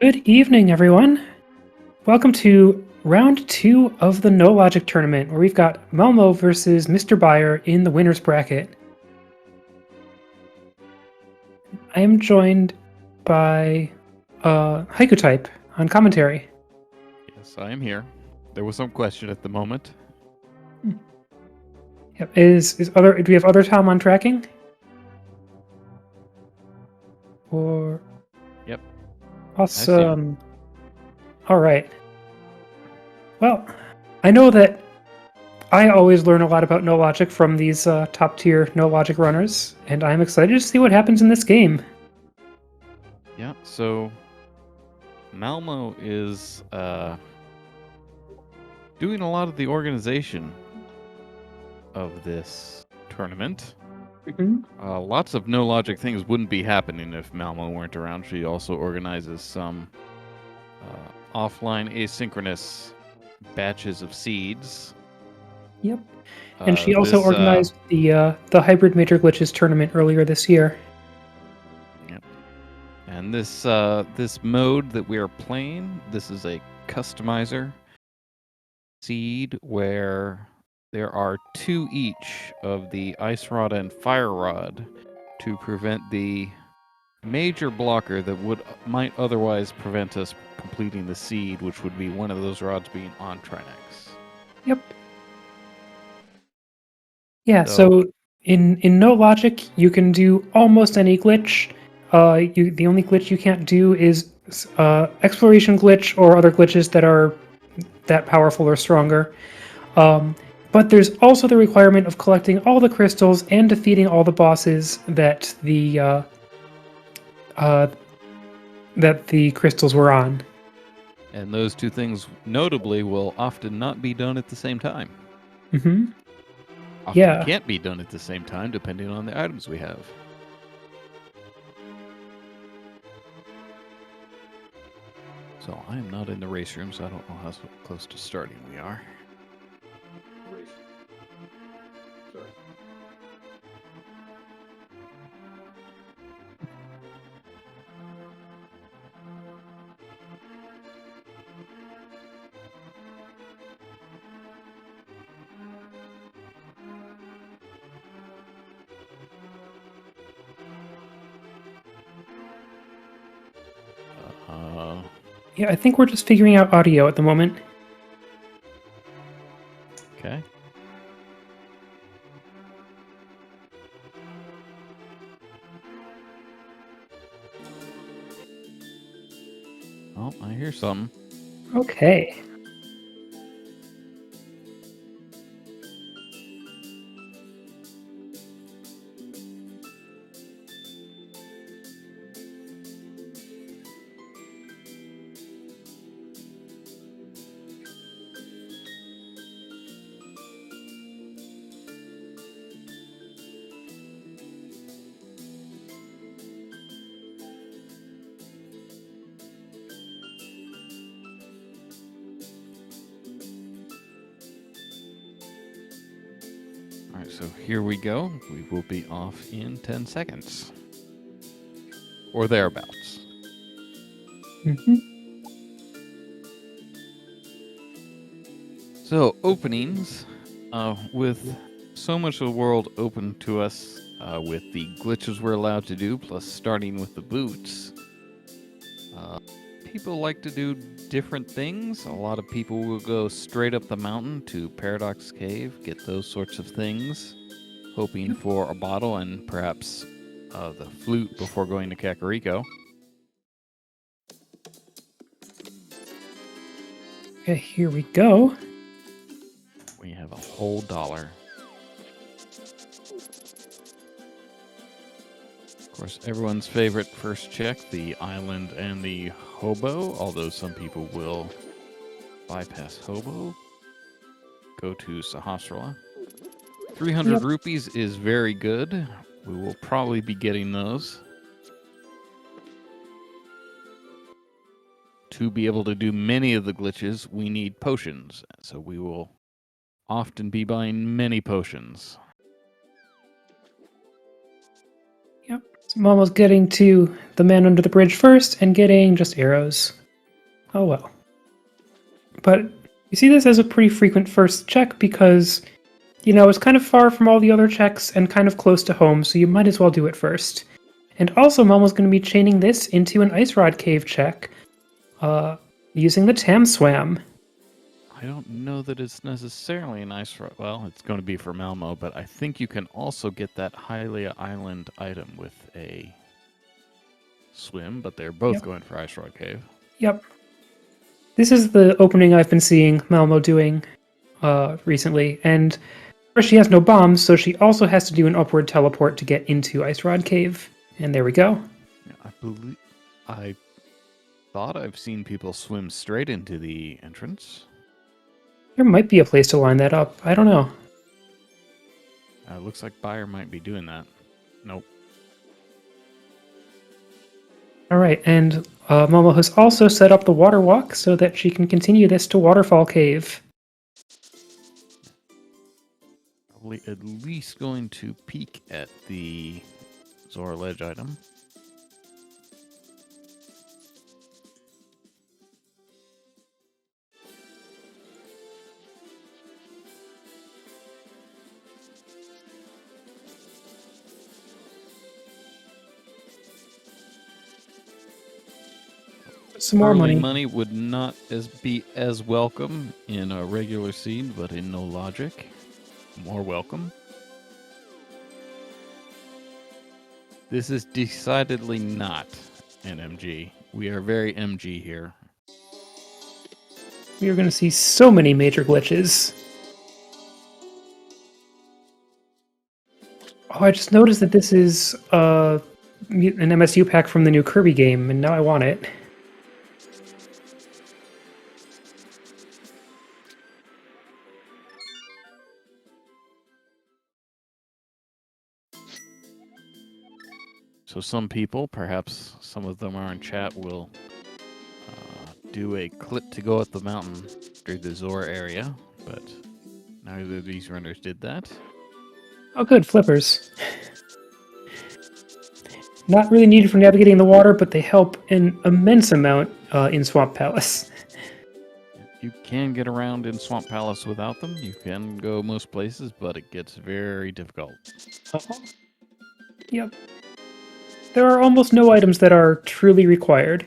Good evening, everyone. Welcome to round 2 of the No Logic tournament, where we've got Malmo versus MrByer in the winner's bracket. I am joined by Haiku Type on commentary. Yes, I am here. There was some question at the moment. Yep. Do we have other Tom on tracking? Or Yep. awesome. All right. Well, I know that I always learn a lot about No Logic from these top tier No Logic runners, and I'm excited to see what happens in this game. Yeah, so Malmo is doing a lot of the organization of this tournament. Lots of No Logic things wouldn't be happening if Malmo weren't around. She also organizes some offline asynchronous batches of seeds. Yep. And she also organized the Hybrid Major Glitches tournament earlier this year. Yep. And this this mode that we are playing, this is a customizer seed where there are 2 each of the Ice Rod and Fire Rod to prevent the major blocker that might otherwise prevent us completing the seed, which would be one of those rods being on Trinex. Yep. Yeah, so in No Logic, you can do almost any glitch. The only glitch you can't do is exploration glitch or other glitches that are that powerful or stronger. But there's also the requirement of collecting all the crystals and defeating all the bosses that the crystals were on. And those 2 things, notably, will often not be done at the same time. Mm-hmm. Often can't be done at the same time, depending on the items we have. So I am not in the race room, so I don't know how close to starting we are. Yeah, I think we're just figuring out audio at the moment. Okay. Oh, I hear something. Okay. All right, so here we go. We will be off in 10 seconds. Or thereabouts. Mm-hmm. So, openings. With so much of the world open to us, with the glitches we're allowed to do, plus starting with the boots, people like to do different things. A lot of people will go straight up the mountain to Paradox Cave, get those sorts of things, hoping for a bottle and perhaps the flute before going to Kakariko. Okay, here we go. We have a whole $1. Of course, everyone's favorite first check, the island and the hobo, although some people will bypass hobo. Go to Sahasrara. 300 rupees is very good. We will probably be getting those. To be able to do many of the glitches, we need potions. So we will often be buying many potions. Yep. So I'm almost getting to the man under the bridge first and getting just arrows. Oh well. But you see this as a pretty frequent first check because, it's kind of far from all the other checks and kind of close to home, so you might as well do it first. And also, I'm almost going to be chaining this into an ice rod cave check using the Tam Swam. I don't know that it's necessarily an ice rod. Well, it's going to be for Malmo, but I think you can also get that Hylia Island item with a swim, but they're both going for ice rod cave. Yep. This is the opening I've been seeing Malmo doing recently, and first she has no bombs, so she also has to do an upward teleport to get into Ice Rod Cave. And there we go. I thought I've seen people swim straight into the entrance. There might be a place to line that up. I don't know. Looks like Buyer might be doing that. Nope. Alright, and Momo has also set up the water walk so that she can continue this to Waterfall Cave. Probably at least going to peek at the Zora Ledge item. Some more money. Money would not be as welcome in a regular seed, but in No Logic, more welcome. This is decidedly not an MG. We are very MG here. We are going to see so many major glitches. Oh, I just noticed that this is an MSU pack from the new Kirby game, and now I want it. So some people, perhaps some of them are in chat, will do a clip to go up the mountain through the Zora area, but neither of these runners did that. Oh good, flippers. Not really needed for navigating the water, but they help an immense amount in Swamp Palace. You can get around in Swamp Palace without them. You can go most places, but it gets very difficult. Yep. There are almost no items that are truly required.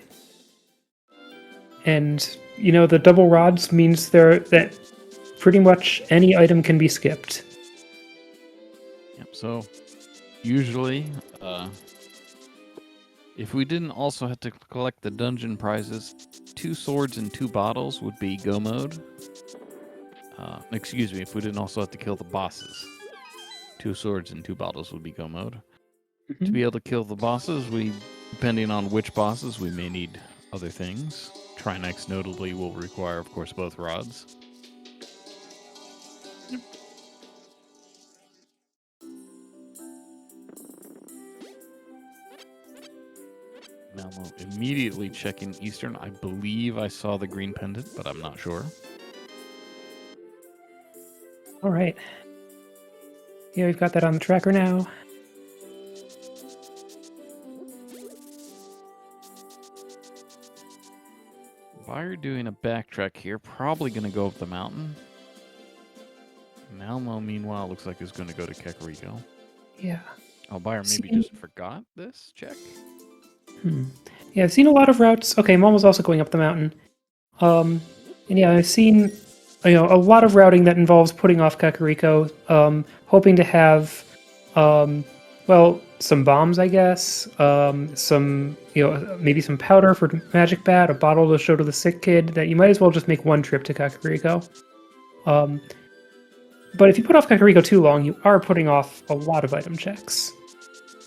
And, the double rods means that pretty much any item can be skipped. Yep, so usually, if we didn't also have to collect the dungeon prizes, 2 swords and 2 bottles would be go mode. Excuse me, if we didn't also have to kill the bosses, 2 swords and 2 bottles would be go mode. Mm-hmm. To be able to kill the bosses, depending on which bosses, we may need other things. Trinex notably will require, of course, both rods. Yep. Malmo immediately checking Eastern. I believe I saw the green pendant, but I'm not sure. All right. Yeah, we've got that on the tracker now. Buyer doing a backtrack here, probably going to go up the mountain. Malmo, meanwhile, looks like is going to go to Kakariko. Yeah. Oh, Buyer maybe just forgot this check? Yeah, I've seen a lot of routes. Okay, Malmo's also going up the mountain. And yeah, I've seen a lot of routing that involves putting off Kakariko, hoping to have some bombs, I guess, maybe some powder for Magic Bat, a bottle to show to the sick kid, that you might as well just make one trip to Kakariko. But if you put off Kakariko too long, you are putting off a lot of item checks.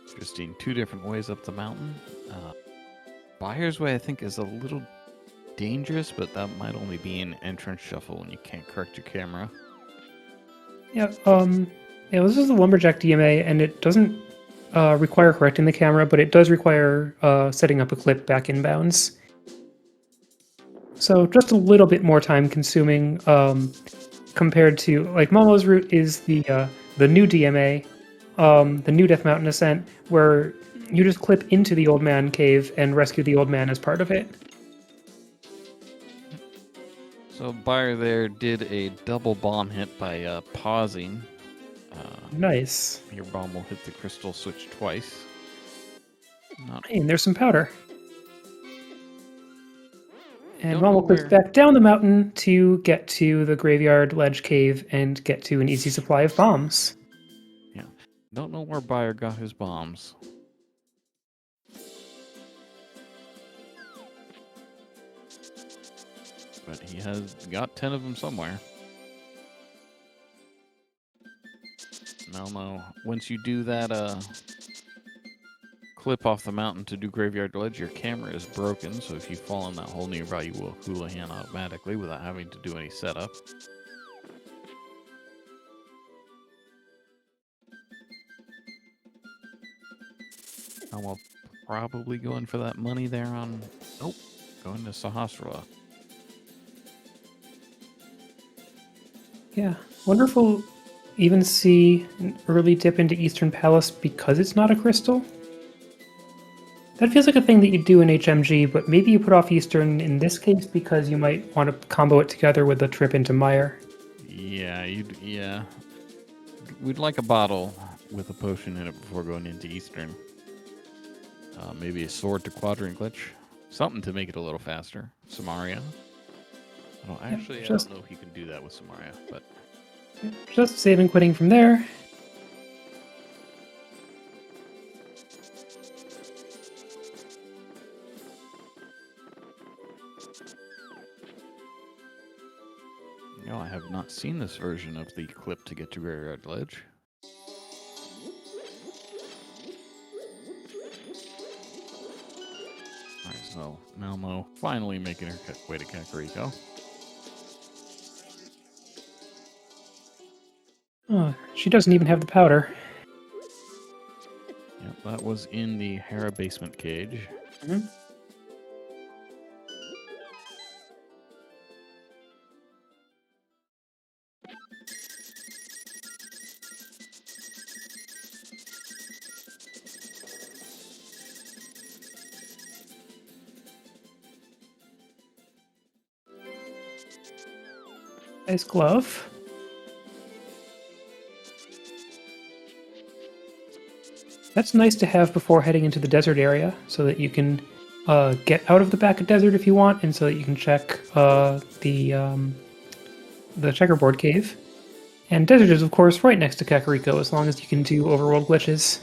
Interesting. 2 different ways up the mountain. Buyer's way, I think, is a little dangerous, but that might only be an entrance shuffle and you can't correct your camera. Yeah, this is the Lumberjack DMA, and it doesn't require correcting the camera, but it does require setting up a clip back inbounds. So just a little bit more time consuming compared to, like, Momo's route is the new DMA, the new Death Mountain Ascent, where You just clip into the old man cave and rescue the old man as part of it. So Buyer there did a double bomb hit by pausing. Nice. Your bomb will hit the crystal switch twice. Hey, and there's some powder. And Don't Malmo know clicks where- back down the mountain to get to the graveyard ledge cave and get to an easy supply of bombs. Don't know where Buyer got his bombs. But he has got 10 of them somewhere. Malmo, once you do that clip off the mountain to do Graveyard Ledge, your camera is broken, so if you fall in that hole nearby, you will Houlihan automatically without having to do any setup. Malmo probably going for that money there on... Oh, going to Sahasrara. Yeah. Wonder if we'll even see an early dip into Eastern Palace because it's not a crystal? That feels like a thing that you'd do in HMG, but maybe you put off Eastern in this case because you might want to combo it together with a trip into Mire. Yeah, we'd like a bottle with a potion in it before going into Eastern. Maybe a sword to quadrant glitch. Something to make it a little faster. Samaria. I don't know if you can do that with Samaria, but... Just saving quitting from there. No, I have not seen this version of the clip to get to Graveyard Ledge. Alright, so Malmo finally making her way to Kakariko. Oh, she doesn't even have the powder. Yep, that was in the Hera basement cage. Mm-hmm. Nice glove. That's nice to have before heading into the desert area, so that you can get out of the back of desert if you want, and so that you can check the checkerboard cave. And desert is, of course, right next to Kakariko, as long as you can do overworld glitches.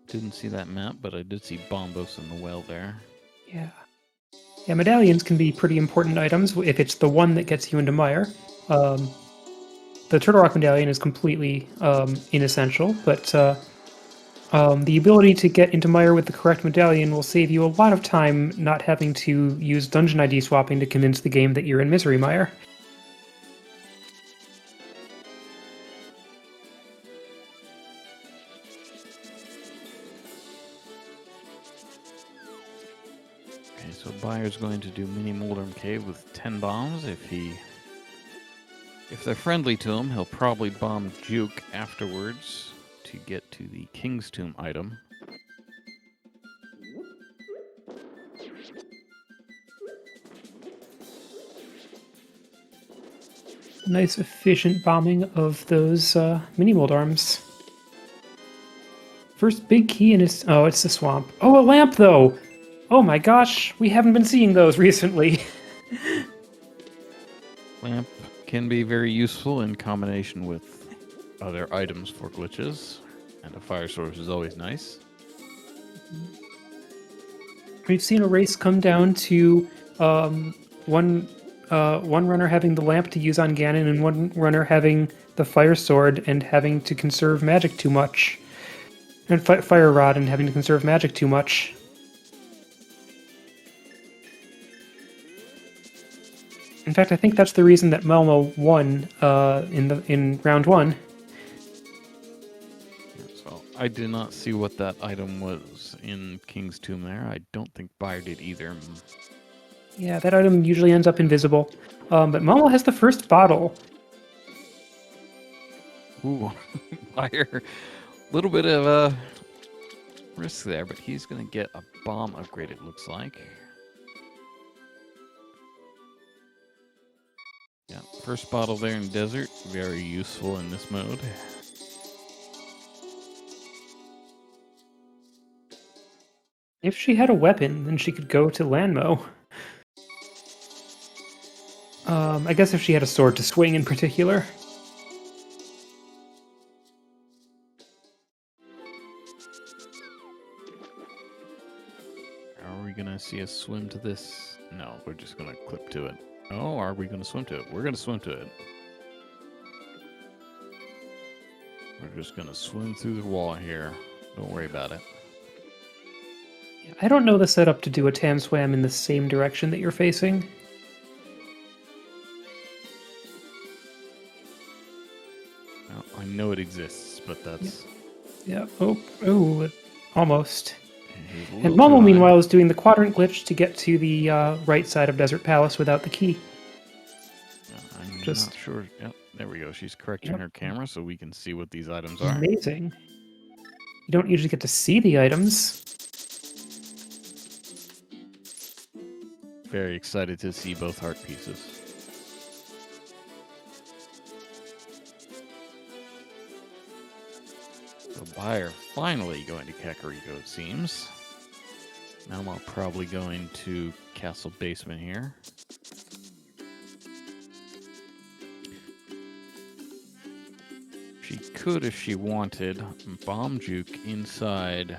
Didn't see that map, but I did see Bombos in the well there. Yeah. Yeah, medallions can be pretty important items if it's the one that gets you into Mire. The Turtle Rock medallion is completely inessential, but the ability to get into Mire with the correct medallion will save you a lot of time not having to use dungeon ID swapping to convince the game that you're in Misery Mire. Okay, so Buyer's going to do Mini Moldrum Cave with 10 bombs. If they're friendly to him, he'll probably bomb Juke afterwards to get to the King's Tomb item. Nice efficient bombing of those mini mold arms. First big key in his... Oh, it's the swamp. Oh, a lamp, though! Oh my gosh, we haven't been seeing those recently. Lamp can be very useful in combination with other items for glitches, and a fire source is always nice. We've seen a race come down to one runner having the lamp to use on Ganon and one runner having the fire sword and having to conserve magic too much. And fire rod and having to conserve magic too much. In fact, I think that's the reason that Malmo won in round one. So I did not see what that item was in King's Tomb there. I don't think Buyer did either. Yeah, that item usually ends up invisible. But Malmo has the first bottle. Ooh, Fire. Little bit of a risk there, but he's going to get a bomb upgrade, it looks like. Yeah, first bottle there in desert, very useful in this mode. If she had a weapon, then she could go to Lanmo. I guess if she had a sword to swing in particular. Are we going to see us swim to this? No, we're just going to clip to it. Oh, are we going to swim to it? We're going to swim to it. We're just going to swim through the wall here. Don't worry about it. I don't know the setup to do a Tam Swam in the same direction that you're facing. Well, I know it exists, but that's... Yeah. Oh, almost. a And little Malmo, too high. meanwhile, is doing the quadrant glitch to get to the right side of Desert Palace without the key. Yeah, I'm Just- not sure. Yep, there we go. She's correcting Yep. her camera so we can see what these items are. Amazing. You don't usually get to see the items. Very excited to see both heart pieces. So Buyer finally going to Kakariko, it seems. Now I'm probably going to Castle Basement here. She could, if she wanted, bomb juke inside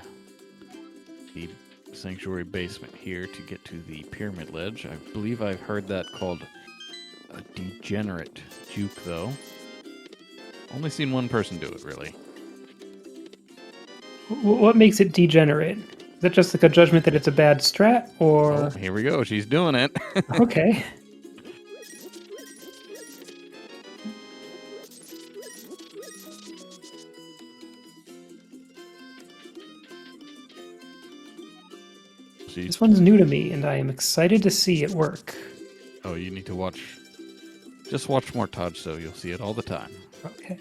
the Sanctuary Basement here to get to the Pyramid Ledge. I believe I've heard that called a degenerate juke, though. Only seen one person do it, really. What makes it degenerate? Is that just like a judgment that it's a bad strat, or... Oh, here we go. She's doing it. Okay. This one's new to me, and I am excited to see it work. Oh, you need to watch. Just watch more Taj, so you'll see it all the time. Okay.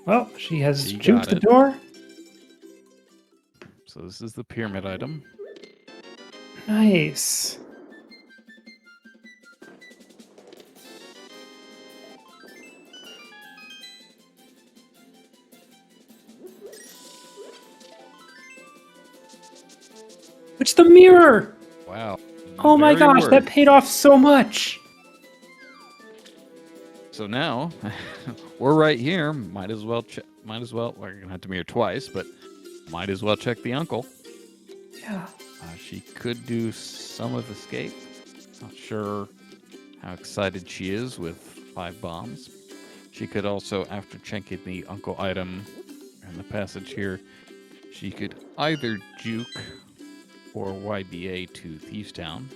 Well, she has She juked got the it. door. So this is the pyramid item. Nice. It's the mirror! Wow. Oh my Very gosh, word. that paid off so much! So now we're right here. Might as well check. Might as well. We're gonna have to mirror twice, but might as well check the uncle. Yeah. She could do some of escape. Not sure how excited she is with 5 bombs. She could also, after checking the uncle item and the passage here, she could either juke or YBA to Thieves Town.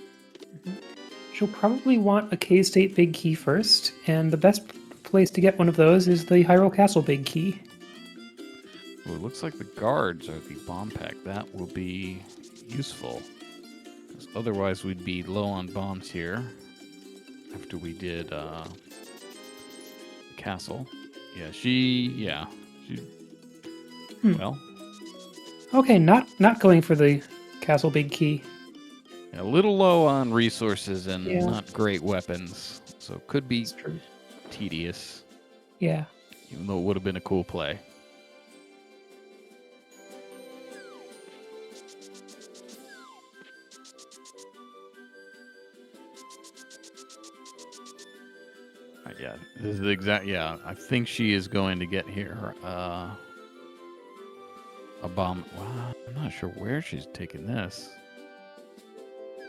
She'll probably want a K-State Big Key first, and the best place to get one of those is the Hyrule Castle Big Key. Well, it looks like the guards are the bomb pack. That will be useful. 'Cause otherwise, we'd be low on bombs here after we did the castle. Yeah, she. Well, Okay, not going for the Castle Big Key. a little low on resources and Yeah. not great weapons. So could be That's true. tedious, Yeah. even though it would have been a cool play. Yeah, this is the exact. Yeah, I think she is going to get here. A bomb. Wow, I'm not sure where she's taking this.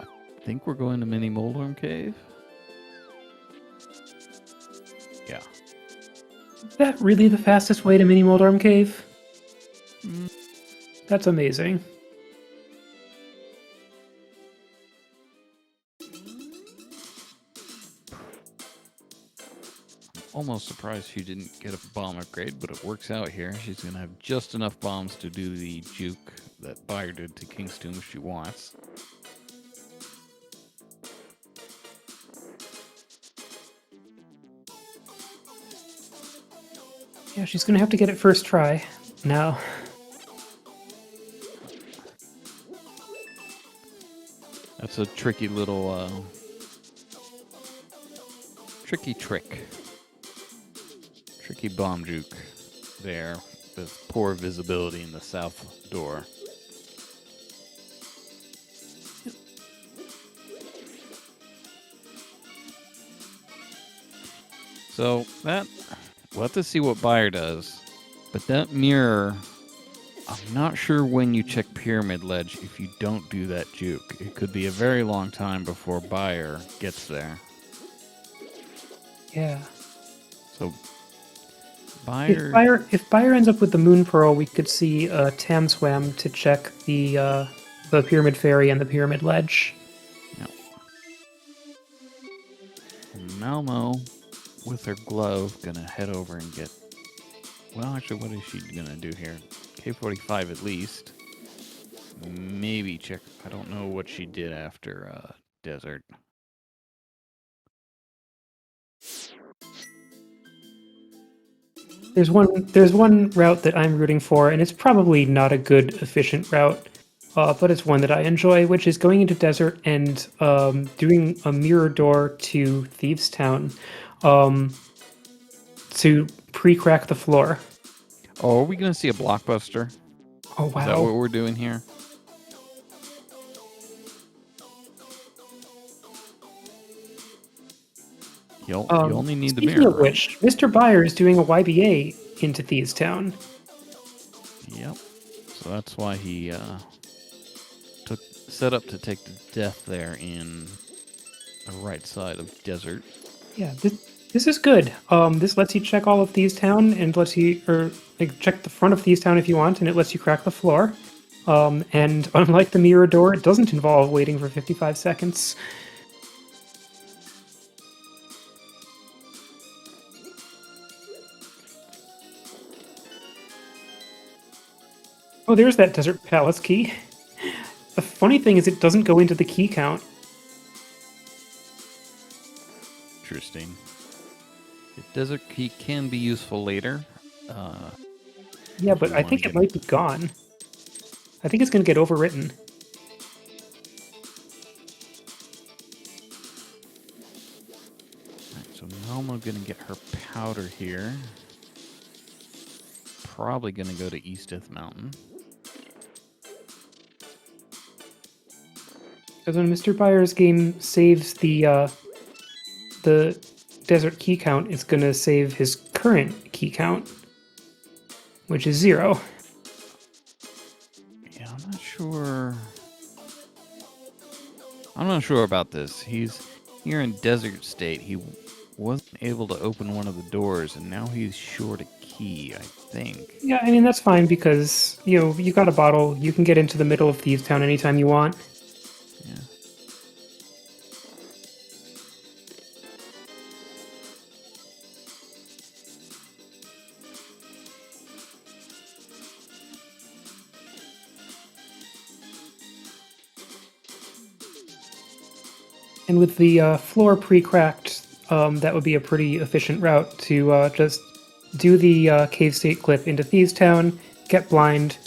I think we're going to Mini Moldorm Cave. Yeah. Is that really the fastest way to Mini Moldorm Cave? Mm. That's amazing. Almost surprised she didn't get a bomb upgrade, but it works out here. She's going to have just enough bombs to do the juke that Buyer did to King's Tomb if she wants. Yeah, she's gonna have to get it first try now. That's a tricky little, tricky trick. Tricky bomb juke there with poor visibility in the south door. So that, we'll have to see what Buyer does. But that mirror, I'm not sure when you check Pyramid Ledge if you don't do that juke. It could be a very long time before Buyer gets there. Yeah. So Buyer... If Buyer ends up with the Moon Pearl, we could see Tam Swam to check the Pyramid Fairy and the Pyramid Ledge. Yep. Malmo, with her glove, gonna head over and get... Well, actually, what is she gonna do here? K45 at least. Maybe check... I don't know what she did after Desert. There's one route that I'm rooting for, and it's probably not a good, efficient route, but it's one that I enjoy, which is going into Desert and doing a mirror door to Thieves Town to pre-crack the floor. Oh, are we gonna see a blockbuster? Oh, wow. Is that what we're doing here? You only need the mirror. Speaking of which, MrByer is doing a YBA into Thieves Town. Yep. So that's why he set up to take the death there in the right side of Desert. Yeah, this is good. This lets you check all of Thieves Town and lets you, check the front of Thieves Town if you want, and it lets you crack the floor. And unlike the mirror door, it doesn't involve waiting for 55 seconds. Oh, there's that Desert Palace key. The funny thing is it doesn't go into the key count. Interesting. The Desert key can be useful later. Yeah, but I think it might be gone. I think it's going to get overwritten. Alright, so Malmo gonna get her powder here. Probably gonna go to Easteth Mountain. Because when MrByer's game saves the Desert key count, it's going to save his current key count, which is 0. Yeah, I'm not sure. I'm not sure about this. He's here in Desert State. He wasn't able to open one of the doors, and now he's short a key, I think. Yeah, I mean, that's fine because, you got a bottle. You can get into the middle of Thieves Town anytime you want. Yeah. And with the floor pre-cracked, that would be a pretty efficient route to just do the Cave State clip into Thieves Town, get blind,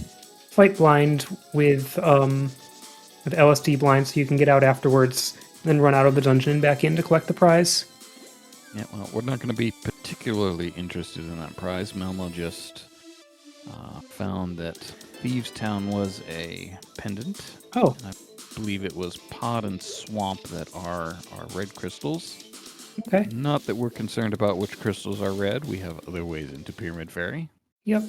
fight blind with LSD blind so you can get out afterwards, then run out of the dungeon and back in to collect the prize. Yeah, well, we're not going to be particularly interested in that prize. Malmo just found that Thieves Town was a pendant. Oh. And I believe it was Pod and Swamp that are red crystals. Okay. Not that we're concerned about which crystals are red. We have other ways into Pyramid Fairy. Yep.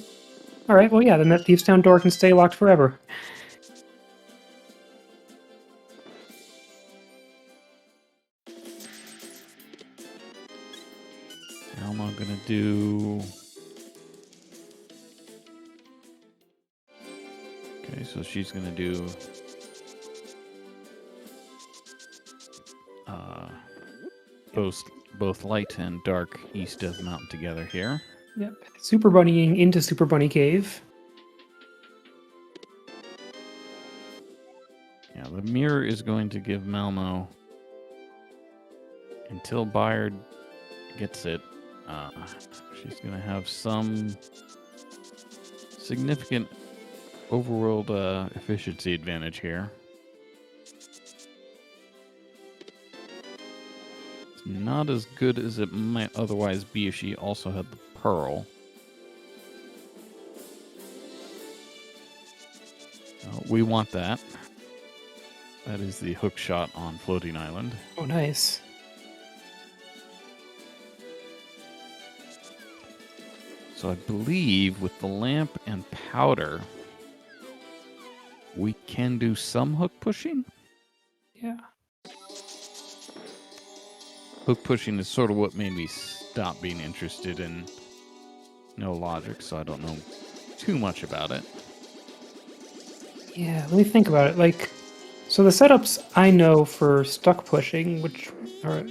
All right, well, yeah, then that Thieves Town door can stay locked forever. Now I'm going to do... Okay, so she's going to do... both light and dark east of the mountain together here. Yep. Super Bunnying into Super Bunny Cave. Yeah, the mirror is going to give Malmo, until Byard gets it, She's going to have some significant overworld efficiency advantage here. It's not as good as it might otherwise be if she also had the pearl. We want that. That is the hook shot on Floating Island. Oh, nice. So I believe with the lamp and powder, we can do some hook pushing. Yeah. Hook pushing is sort of what made me stop being interested in no logic, so I don't know too much about it. Yeah, let me think about it. Like, so the setups I know for stuck pushing, which are,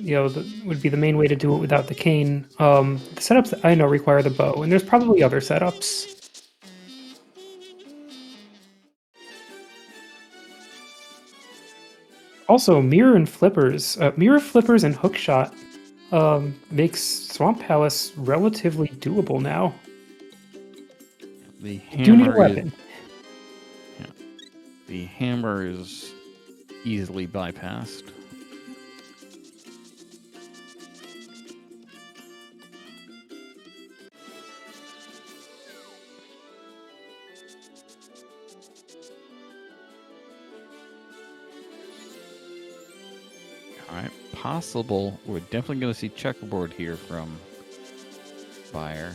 would be the main way to do it without the cane, the setups that I know require the bow, and there's probably other setups. Also, mirror flippers and hookshot makes Swamp Palace relatively doable now. The You do need a hammer weapon. The hammer is easily bypassed. Alright, possible. We're definitely going to see checkerboard here from Buyer.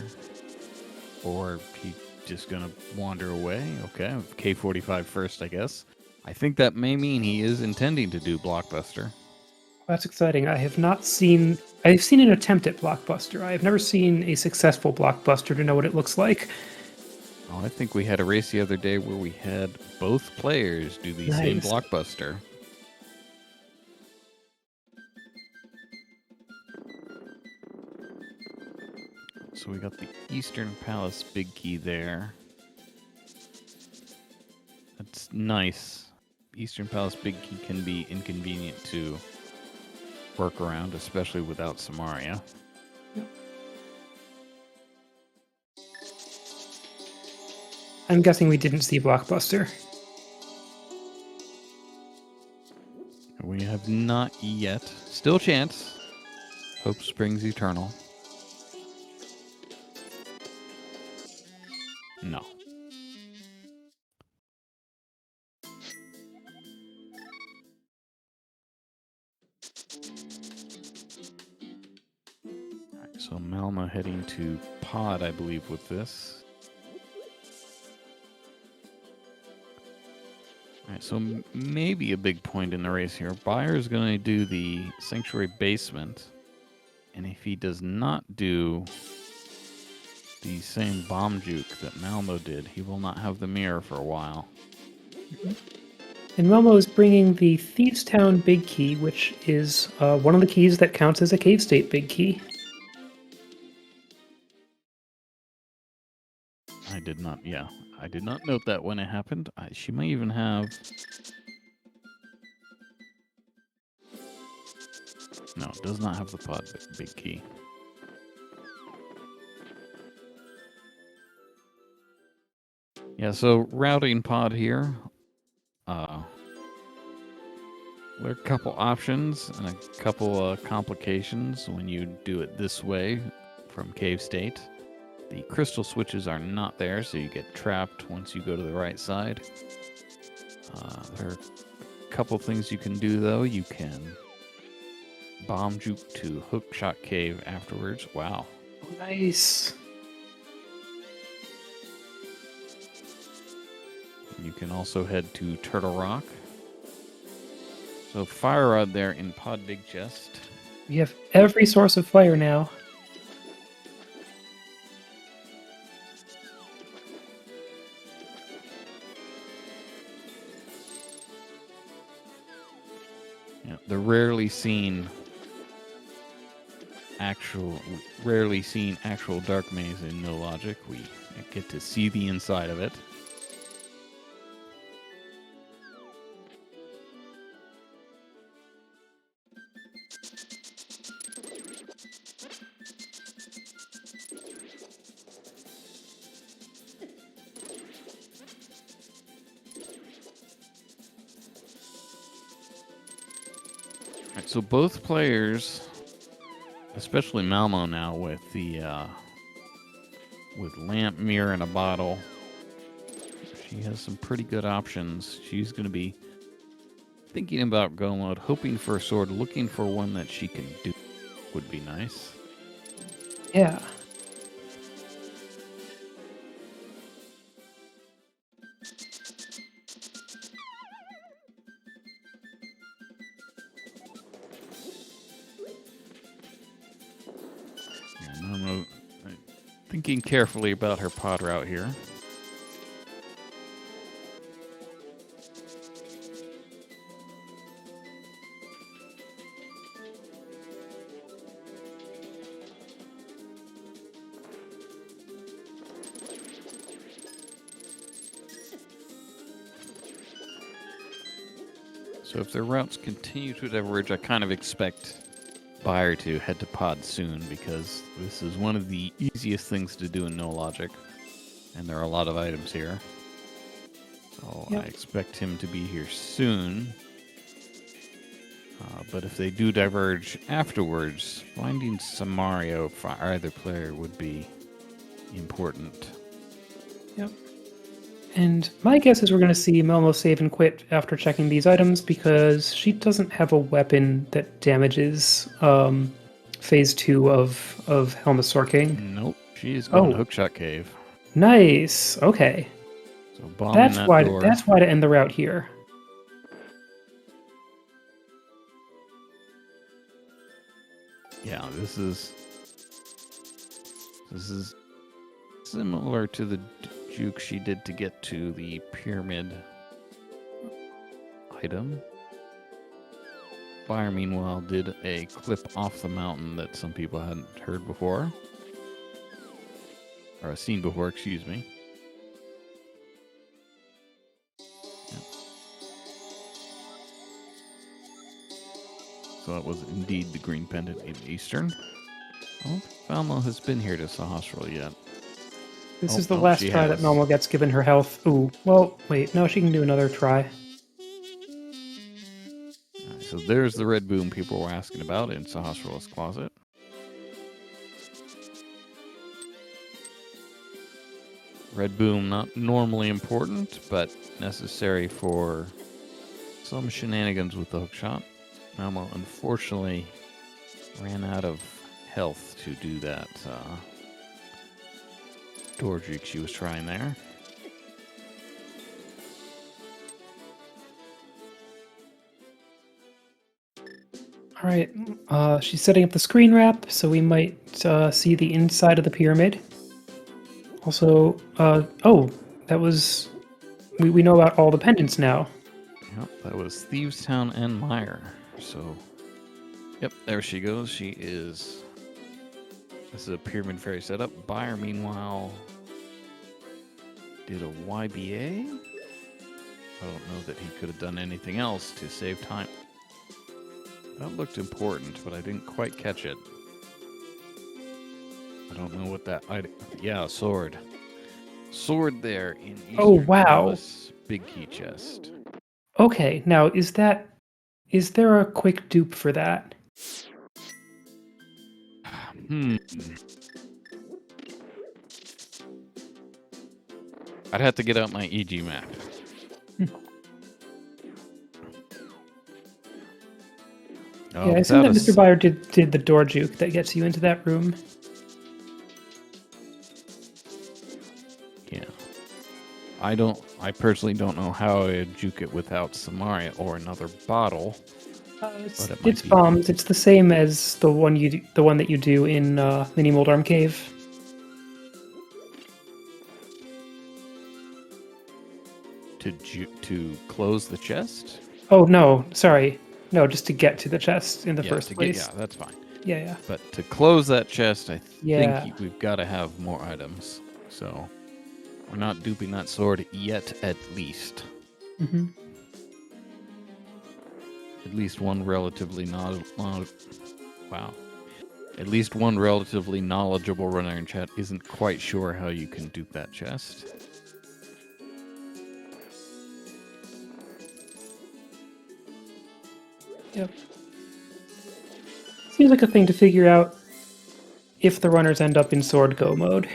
Or he's just going to wander away. Okay, K45 first, I guess. I think that may mean he is intending to do Blockbuster. That's exciting. I've seen an attempt at Blockbuster. I have never seen a successful Blockbuster to know what it looks like. Oh, I think we had a race the other day where we had both players do the same Nice. Blockbuster. So we got the Eastern Palace big key there. That's nice. Eastern Palace big key can be inconvenient to work around, especially without Samaria. Yep. I'm guessing we didn't see Blockbuster. We have not yet. Still chance. Hope springs eternal. No. Alright, so Malmo heading to pod, I believe, with this. Alright, so maybe a big point in the race here. Buyer is going to do the Sanctuary Basement. And if he does not do the same bomb juke that Malmo did, he will not have the mirror for a while. And Momo is bringing the Thieves Town Big Key, which is one of the keys that counts as a Cave State Big Key. I did not note that when it happened. She might even have... No, it does not have the pod big key. Yeah, so routing pod here. There are a couple options and a couple complications when you do it this way from Cave State. The crystal switches are not there, so you get trapped once you go to the right side. There are a couple things you can do, though. You can bomb juke to Hookshot Cave afterwards. Wow. Nice. You can also head to Turtle Rock. So Fire Rod there in Pod Big Chest. We have every source of fire now. Yeah, the rarely seen actual dark maze in No Logic. We get to see the inside of it. So both players, especially Malmo now with the with lamp, mirror, and a bottle, she has some pretty good options. She's going to be thinking about go mode, hoping for a sword, looking for one that she can do would be nice. Yeah. Malmo thinking carefully about her pod route here. So if their routes continue to diverge, I kind of expect Buyer to head to pod soon, because this is one of the easiest things to do in no logic, and there are a lot of items here. So Yep. I expect him to be here soon. But if they do diverge afterwards, finding Samario for either player would be important. Yep. And my guess is we're going to see Melmo save and quit after checking these items, because she doesn't have a weapon that damages phase 2 of Helma's Sword King. Nope, she is going to Oh. Hookshot Cave. Nice. Okay. So bombing that door. That's why to end the route here. Yeah, this is similar to the juke she did to get to the pyramid item. Fire, meanwhile, did a clip off the mountain that some people hadn't heard before. Or seen before, excuse me. Yep. So that was indeed the green pendant in Eastern. I don't think Malmo has been here to Sahasrara yet. This is the last she try has. that Melmo gets given her health. Ooh. Well, wait. No, she can do another try. Right, so there's the red boom people were asking about in Sahasrara's closet. Red boom, not normally important, but necessary for some shenanigans with the hookshot. Malmo unfortunately ran out of health to do that door juke she was trying there. All right. She's setting up the screen wrap, so we might see the inside of the pyramid. Also, oh, that was... We know about all the pendants now. Yep, that was Thieves Town and Meyer. So, yep, there she goes. She is... This is a pyramid fairy setup. Buyer, meanwhile, did a YBA? I don't know that he could have done anything else to save time. That looked important, but I didn't quite catch it. I don't know what that item... Yeah, sword. Sword there in Eastern. Oh, wow. Columbus. Big key chest. Okay, now is there a quick dupe for that? I'd have to get out my EG map. Yeah, I assume that MrByer did the door juke that gets you into that room. Yeah. I personally don't know how I'd juke it without Samaria or another bottle. It's bombs. It's the same as the one that you do in Mini Moldarm Cave. To close the chest? Oh no, sorry. No, just to get to the chest in the first place. Yeah, that's fine. Yeah. But to close that chest, I Yeah. think we've got to have more items. So we're not duping that sword yet, at least. Mm-hmm. At least one relatively At least one relatively knowledgeable runner in chat isn't quite sure how you can dupe that chest. Yep. seems like a thing to figure out if the runners end up in sword go mode.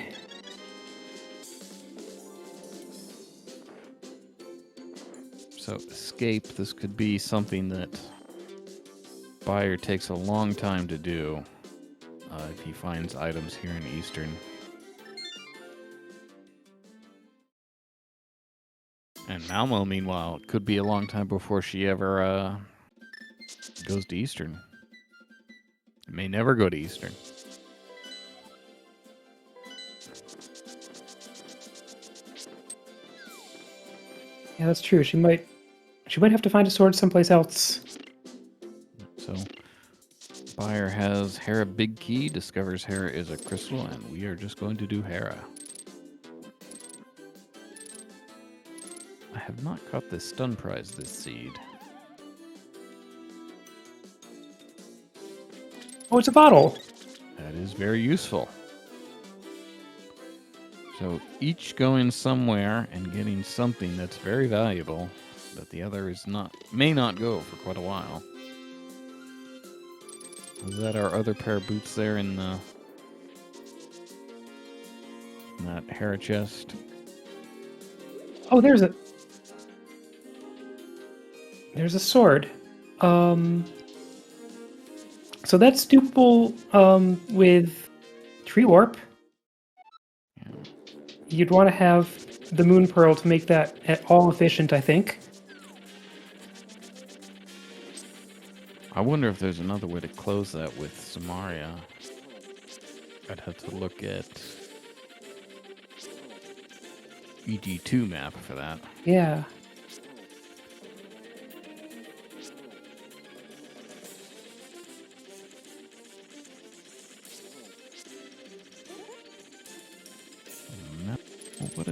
So escape, this could be something that Buyer takes a long time to do if he finds items here in Eastern. And Malmo, meanwhile, it could be a long time before she ever goes to Eastern. It may never go to Eastern. Yeah, that's true. She might have to find a sword someplace else. So Buyer has Hera Big Key, discovers Hera is a crystal, and we are just going to do Hera. I have not caught this stun prize this seed. Oh, it's a bottle. That is very useful. So each going somewhere and getting something that's very valuable that the other may not go for quite a while. Is that our other pair of boots there in that Hera chest? Oh, there's a sword. So that's dupable with tree warp. Yeah. You'd want to have the moon pearl to make that at all efficient, I think. I wonder if there's another way to close that with Samaria. I'd have to look at EG2 map for that. Yeah. What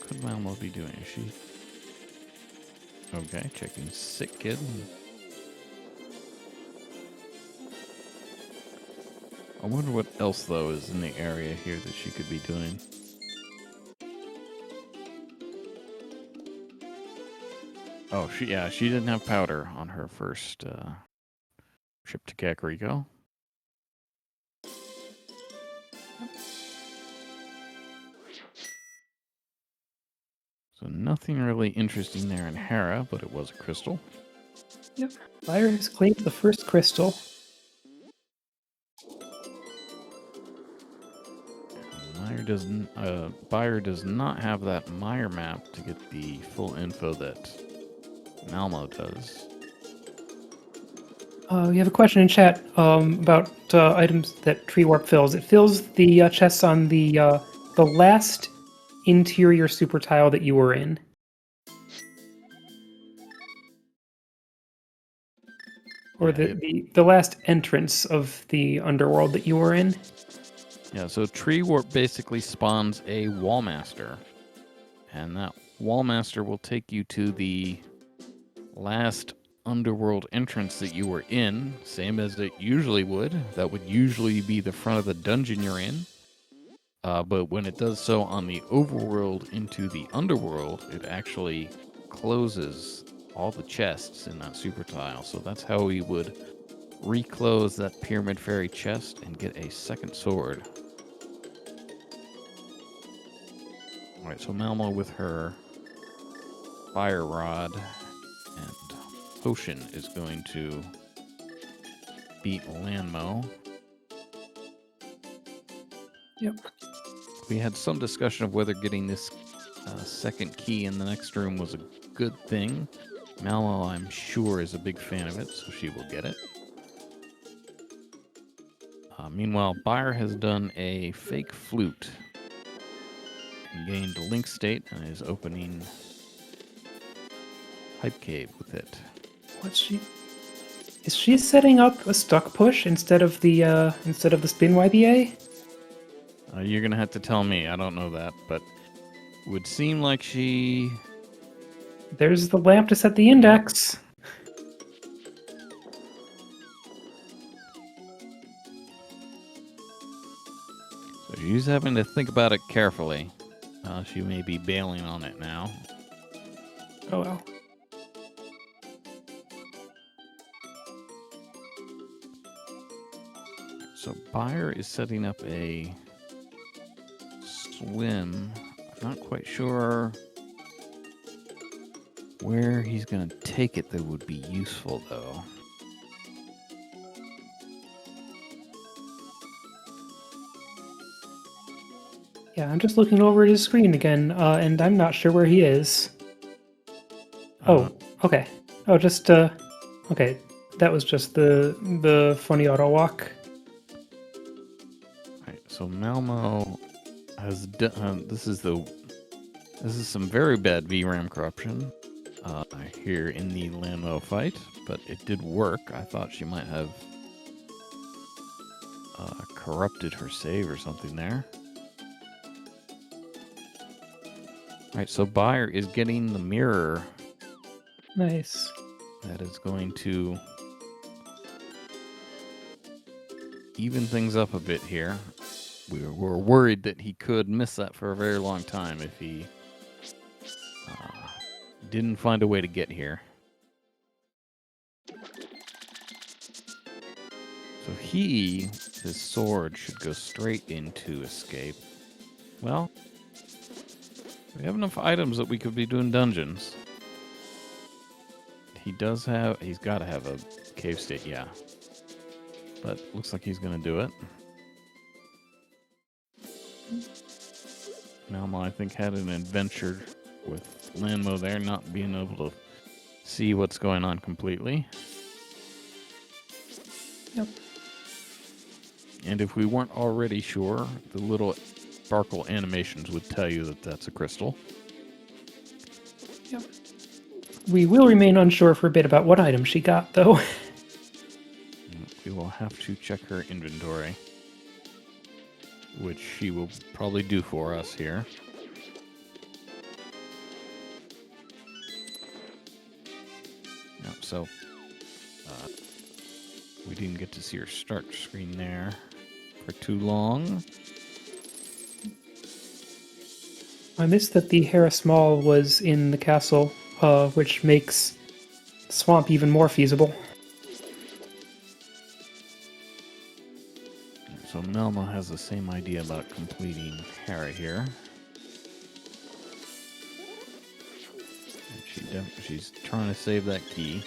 could Malmo be doing? Is she... Okay, checking sick kid. I wonder what else, though, is in the area here that she could be doing. Oh, she didn't have powder on her first trip to Kakariko. So nothing really interesting there in Hera, but it was a crystal. Yep. Buyer has claimed the first crystal. Buyer does not have that Meyer map to get the full info that Malmo does. We have a question in chat about items that tree warp fills. It fills the chests on the last interior super tile that you were in. Or the last entrance of the underworld that you were in. Yeah, so Tree Warp basically spawns a Wallmaster. And that Wallmaster will take you to the last underworld entrance that you were in, same as it usually would. That would usually be the front of the dungeon you're in. But when it does so on the overworld into the underworld, it actually closes all the chests in that super tile. So that's how we would reclose that Pyramid Fairy chest and get a second sword. Alright, so Malmo with her Fire Rod and Potion is going to beat Lanmo. Yep. We had some discussion of whether getting this second key in the next room was a good thing. Malmo, I'm sure, is a big fan of it, so she will get it. Meanwhile, Buyer has done a fake flute and gained a link state and is opening Hype Cave with it. Is she setting up a stuck push instead of the spin YBA? You're gonna have to tell me. I don't know that, but it would seem like she... There's the lamp to set the index. So she's having to think about it carefully. She may be bailing on it now. Oh well. So Buyer is setting up a swim. I'm not quite sure where he's going to take it that would be useful, though. Yeah, I'm just looking over at his screen again, and I'm not sure where he is. Oh, okay. Oh, just, okay. That was just the funny auto walk. Right, so Malmo has this is some very bad VRAM corruption here in the Lanmo fight, but it did work. I thought she might have corrupted her save or something there. Alright, so Buyer is getting the mirror. Nice. That is going to even things up a bit here. We were worried that he could miss that for a very long time if he didn't find a way to get here. So his sword should go straight into escape. Well, we have enough items that we could be doing dungeons. He's got to have a cave state, yeah. But looks like he's going to do it. Malmo, I think, had an adventure with Lanmo there, not being able to see what's going on completely. Yep. And if we weren't already sure, the little sparkle animations would tell you that that's a crystal. Yep. We will remain unsure for a bit about what item she got, though. We will have to check her inventory, which she will probably do for us here. Yep, so we didn't get to see her start screen there for too long. I missed that the Harris Mall was in the castle, which makes the swamp even more feasible. So Malmo has the same idea about completing Hera here. And she's trying to save that key.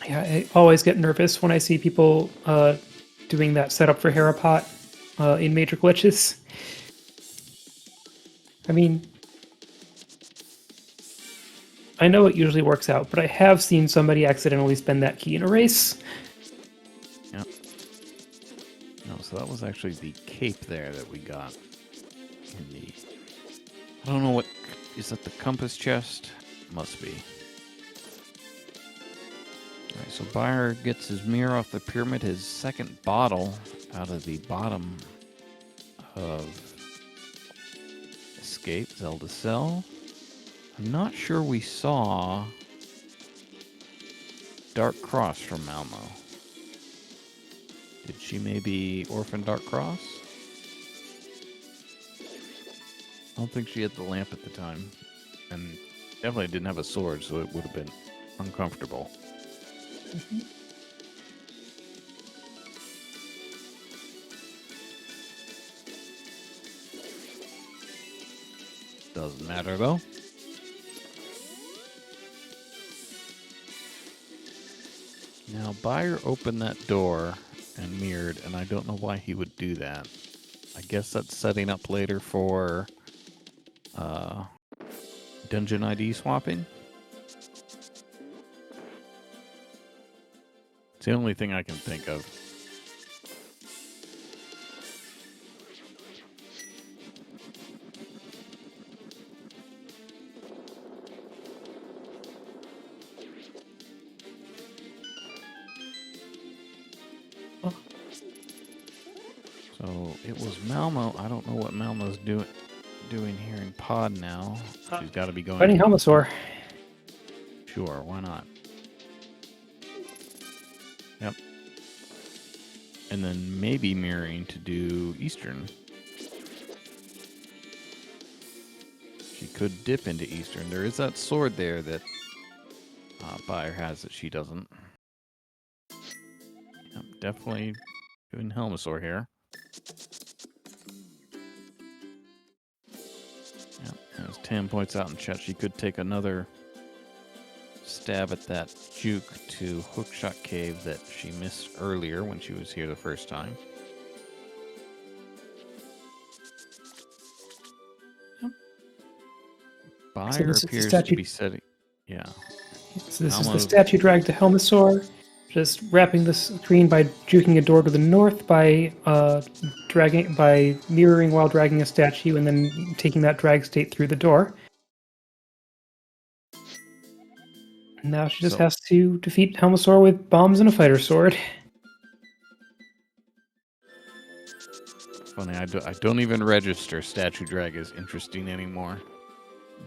Yeah, I always get nervous when I see people doing that setup for Harapot in major glitches. I mean, I know it usually works out, but I have seen somebody accidentally spend that key in a race. Yep. No, so that was actually the cape there that we got in the... I don't know what... Is that the compass chest? Must be. Alright, so Buyer gets his mirror off the pyramid, his second bottle out of the bottom of Escape, Zelda Cell. I'm not sure we saw Dark Cross from Malmo. Did she maybe orphan Dark Cross? I don't think she had the lamp at the time. And definitely didn't have a sword, so it would have been uncomfortable. Mm-hmm. Doesn't matter though. Now, Buyer opened that door and mirrored, and I don't know why he would do that. I guess that's setting up later for dungeon ID swapping. It's the only thing I can think of. So it was Malmo. I don't know what Malmo's doing here in pod now. She's got to be going. Fighting Helmasaur. Sure, why not? Yep. And then maybe mirroring to do Eastern. She could dip into Eastern. There is that sword there that Buyer has it, she doesn't. Yep, definitely doing Helmosaur here. Yep, as Tam points out in chat, she could take another stab at that juke to Hookshot Cave that she missed earlier when she was here the first time. Yep. Buyer appears to be setting... Yeah. So this is the statue drag to Helmosaur, just wrapping the screen by juking a door to the north by mirroring while dragging a statue, and then taking that drag state through the door. And now she just has to defeat Helmosaur with bombs and a fighter sword. Funny, I don't even register statue drag as interesting anymore.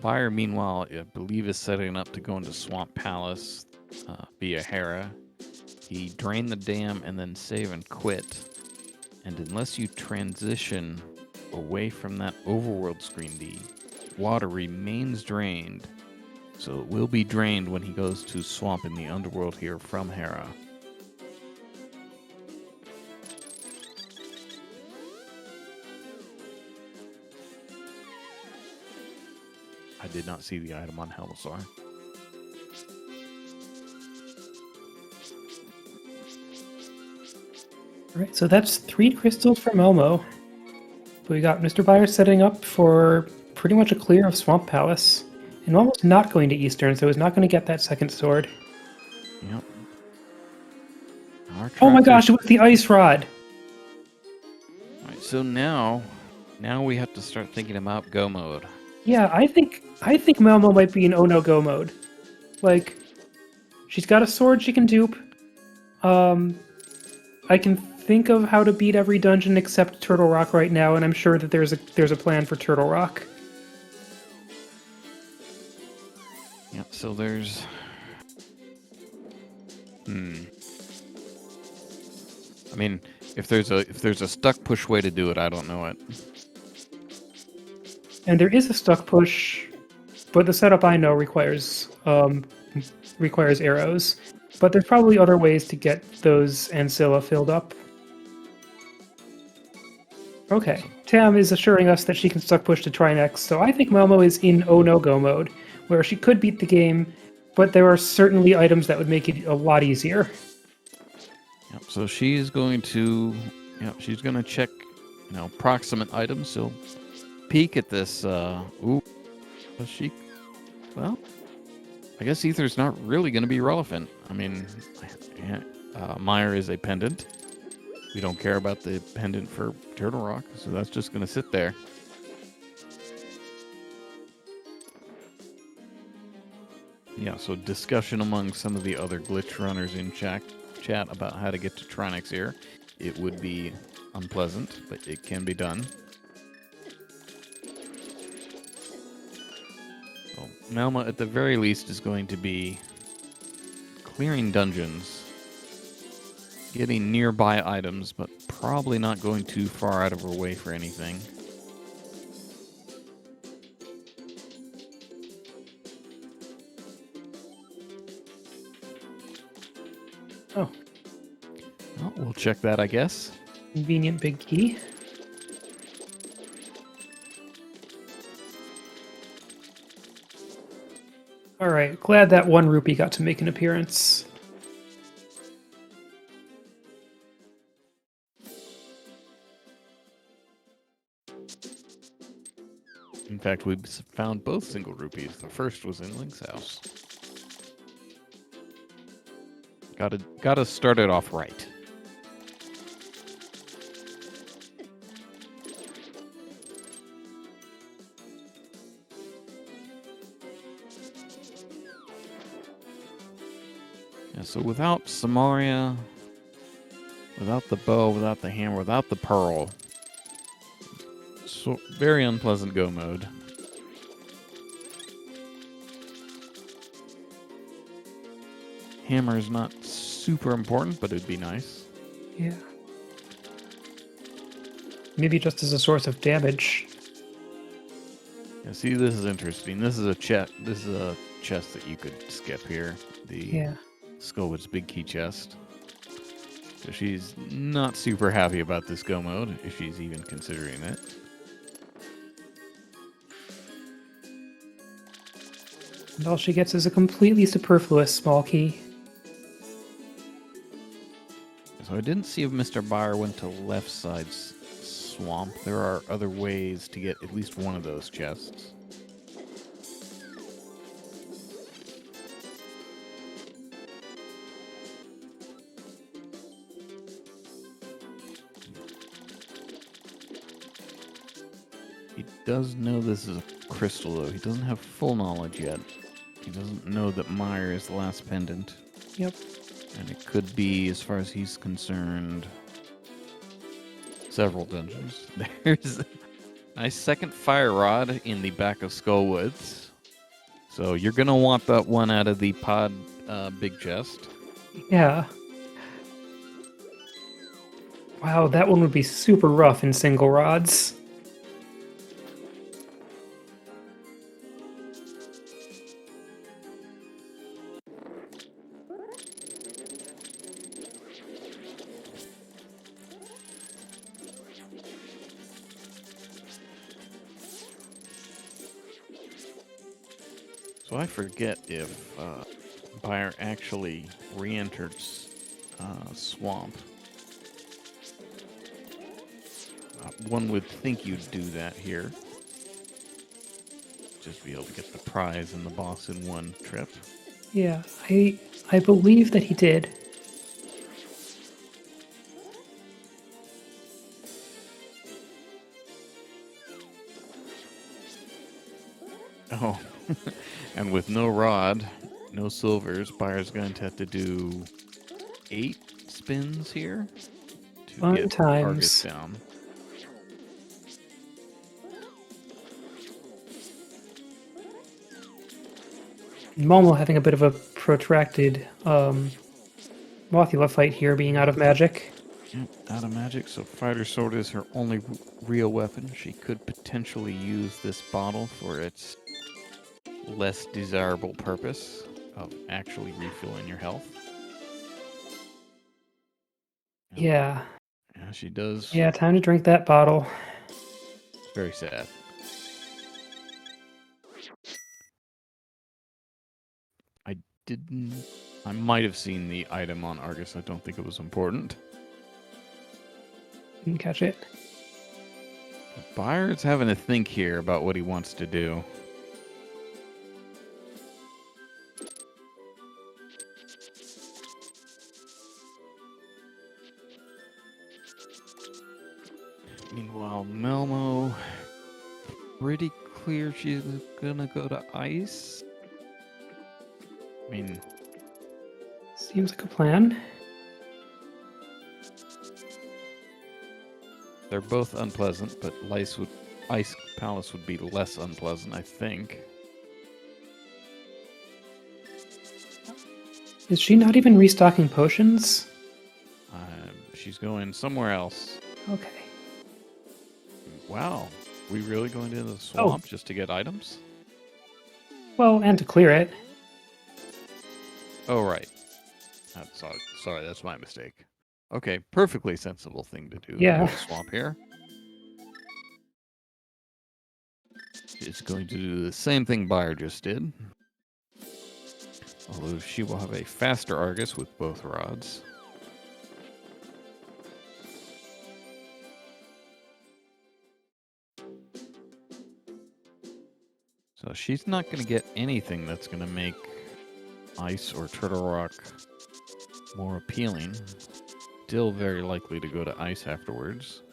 Buyer, meanwhile, I believe is setting up to go into Swamp Palace via Hera. He drained the dam and then save and quit. And unless you transition away from that overworld screen, the water remains drained. So it will be drained when he goes to Swamp in the underworld here from Hera. I did not see the item on Helmosaur. Alright, so that's 3 crystals for Malmo. We got MrByer setting up for pretty much a clear of Swamp Palace. And almost not going to Eastern, so he's not going to get that second sword. Yep. Oh my gosh, it was the ice rod! Alright, so now we have to start thinking about go mode. Yeah, I think Malmo might be in oh no go mode. Like, she's got a sword she can dupe. I can think of how to beat every dungeon except Turtle Rock right now, and I'm sure that there's a plan for Turtle Rock. Yep, so there's... I mean, if there's a stuck push way to do it, I don't know it. And there is a stuck push, but the setup I know requires arrows. But there's probably other ways to get those Ancilla filled up. Okay, Tam is assuring us that she can stuck push to try next, so I think Malmo is in oh no go mode, where she could beat the game, but there are certainly items that would make it a lot easier. Yep, so she's going to, she's going to check, proximate items. So peek at this. Ooh, does she? Well, I guess Ether's not really going to be relevant. I mean, Meyer is a pendant. We don't care about the pendant for Turtle Rock, so that's just going to sit there. Yeah, so discussion among some of the other glitch runners in chat about how to get to Trinix here. It would be unpleasant, but it can be done. So Malmo, at the very least, is going to be clearing dungeons, getting nearby items, but probably not going too far out of her way for anything. Oh. Well, we'll check that, I guess. Convenient big key. Alright, glad that 1 rupee got to make an appearance. In fact, we found both single rupees. The first was in Link's house. Gotta start it off right. Yeah, so without Samaria, without the bow, without the hammer, without the pearl, so very unpleasant go mode. Hammer is not super important, but it'd be nice. Yeah. Maybe just as a source of damage. Yeah, see, this is interesting. This is a chest that you could skip here. The Yeah. Skullwood's big key chest. So she's not super happy about this go mode, if she's even considering it. And all she gets is a completely superfluous small key. So I didn't see if MrByer went to left side swamp. There are other ways to get at least one of those chests. He does know this is a crystal, though. He doesn't have full knowledge yet. He doesn't know that Meyer is the last pendant. Yep. And it could be, as far as he's concerned, several dungeons. There's a nice second fire rod in the back of Skullwoods. So you're going to want that one out of the pod big chest. Yeah. Wow, that one would be super rough in single rods. So I forget if Byer actually re-entered Swamp. One would think you'd do that here. Just be able to get the prize and the boss in one trip. Yeah, I believe that he did. Oh, and with no rod, no silvers, Byer's going to have to do 8 spins here to Fun get times. Argus down. Malmo having a bit of a protracted Mothula fight here, being out of magic. Yep, out of magic, so Fighter Sword is her only real weapon. She could potentially use this bottle for its less desirable purpose of actually refilling your health. Yeah. Yeah, she does. Yeah, time to drink that bottle. It's very sad. I might have seen the item on Argus. I don't think it was important. Didn't catch it. Byer's having to think here about what he wants to do. Meanwhile, Malmo, pretty clear she's gonna go to ice. I mean, Seems like a plan. they're both unpleasant, but Ice Palace would be less unpleasant, I think. Is she not even restocking potions? She's going somewhere else. Okay. Wow, we really going into the swamp just to get items? Well, and to clear it. Oh, right. Sorry, that's my mistake. Okay, perfectly sensible thing to do. Yeah. Go to swamp here. It's going to do the same thing Byer just did. Although she will have a faster Argus with both rods. So she's not going to get anything that's going to make Ice or Turtle Rock more appealing. Still very likely to go to Ice afterwards.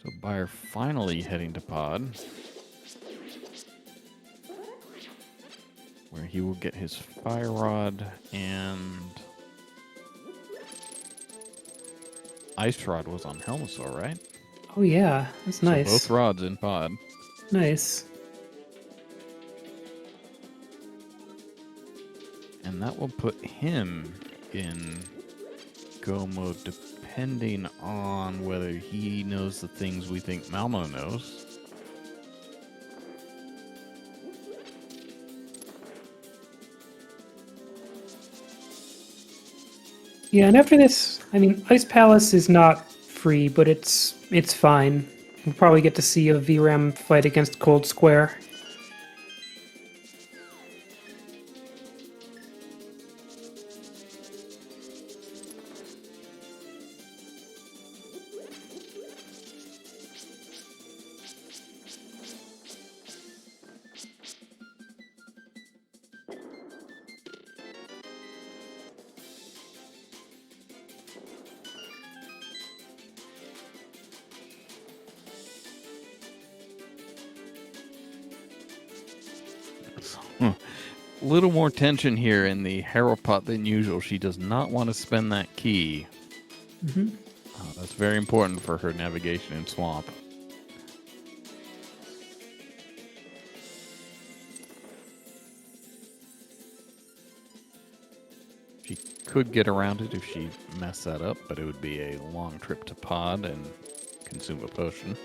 So Byer finally heading to Pod, where he will get his Fire Rod and Ice Rod was on Helmasaur, right? Oh yeah, that's nice. So both rods in Pod. Nice. And that will put him in go mode depending on whether he knows the things we think Malmo knows. Yeah, and after this, I mean, Ice Palace is not free, but it's fine. We'll probably get to see a VRAM fight against Cold Square. A little more tension here in the Harrow Pot than usual. She does not want to spend that key. Mm-hmm. That's very important for her navigation in Swamp. She could get around it if she messed that up, but it would be a long trip to Pod and consume a potion.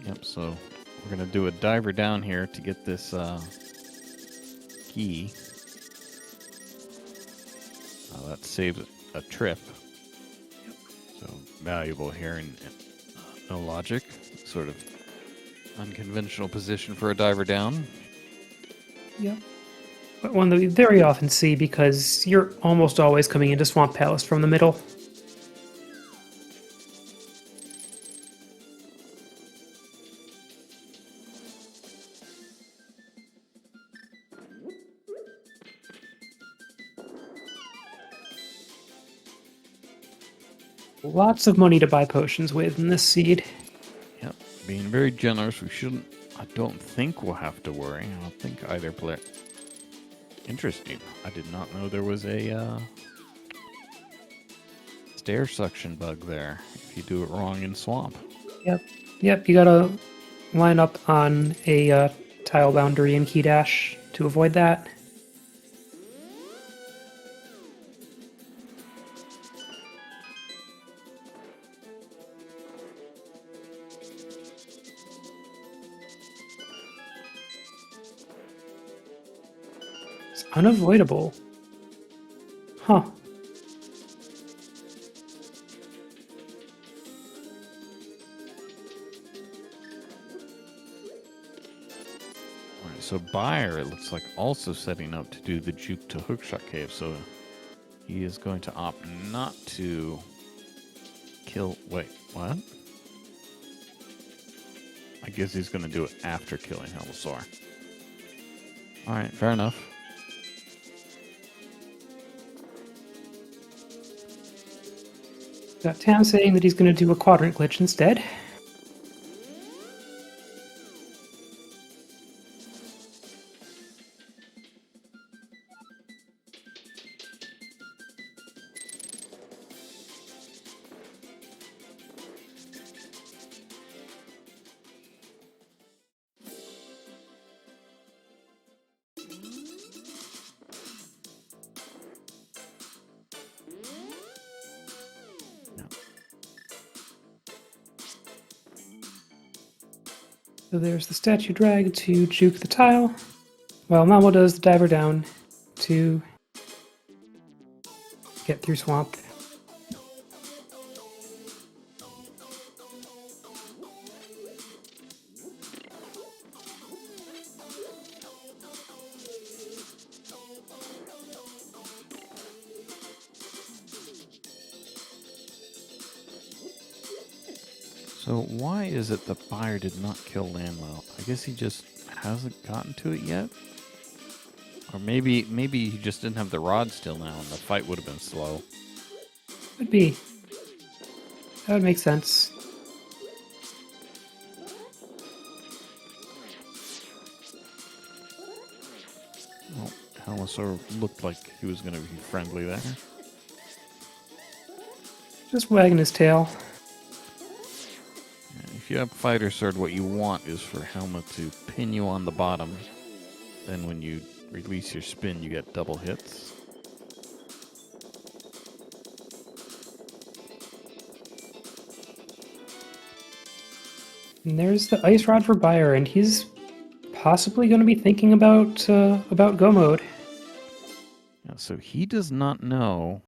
Yep, so we're going to do a diver down here to get this key. That saves a trip. Yep. So valuable here and no logic. Sort of unconventional position for a diver down. Yep. But one that we very often see because you're almost always coming into Swamp Palace from the middle. Lots of money to buy potions with in this seed. Yep, being very generous. We shouldn't. I don't think we'll have to worry. I don't think either player. Interesting. I did not know there was a stair suction bug there. If you do it wrong in Swamp. Yep, you gotta line up on a tile boundary in Key Dash to avoid that. It's unavoidable. Huh. Alright, so Buyer, it looks like, also setting up to do the juke to Hookshot Cave, so he is going to opt not to kill... Wait, what? I guess he's going to do it after killing Hellosaur. Alright, fair enough. Got Tam saying that he's gonna do a quadrant glitch instead. So there's the statue drag to juke the tile, while Malmo does the diver down to get through Swamp. So why is it the Buyer did not kill Landwell? I guess he just hasn't gotten to it yet? Or maybe he just didn't have the rod still now and the fight would have been slow. Could be. That would make sense. Well, Hellosaur looked like he was going to be friendly there. Just wagging his tail. If you have Fighter Sword, what you want is for Helma to pin you on the bottom. Then when you release your spin, you get double hits. And there's the ice rod for Byer, and he's possibly going to be thinking about go mode. Yeah, so he does not know.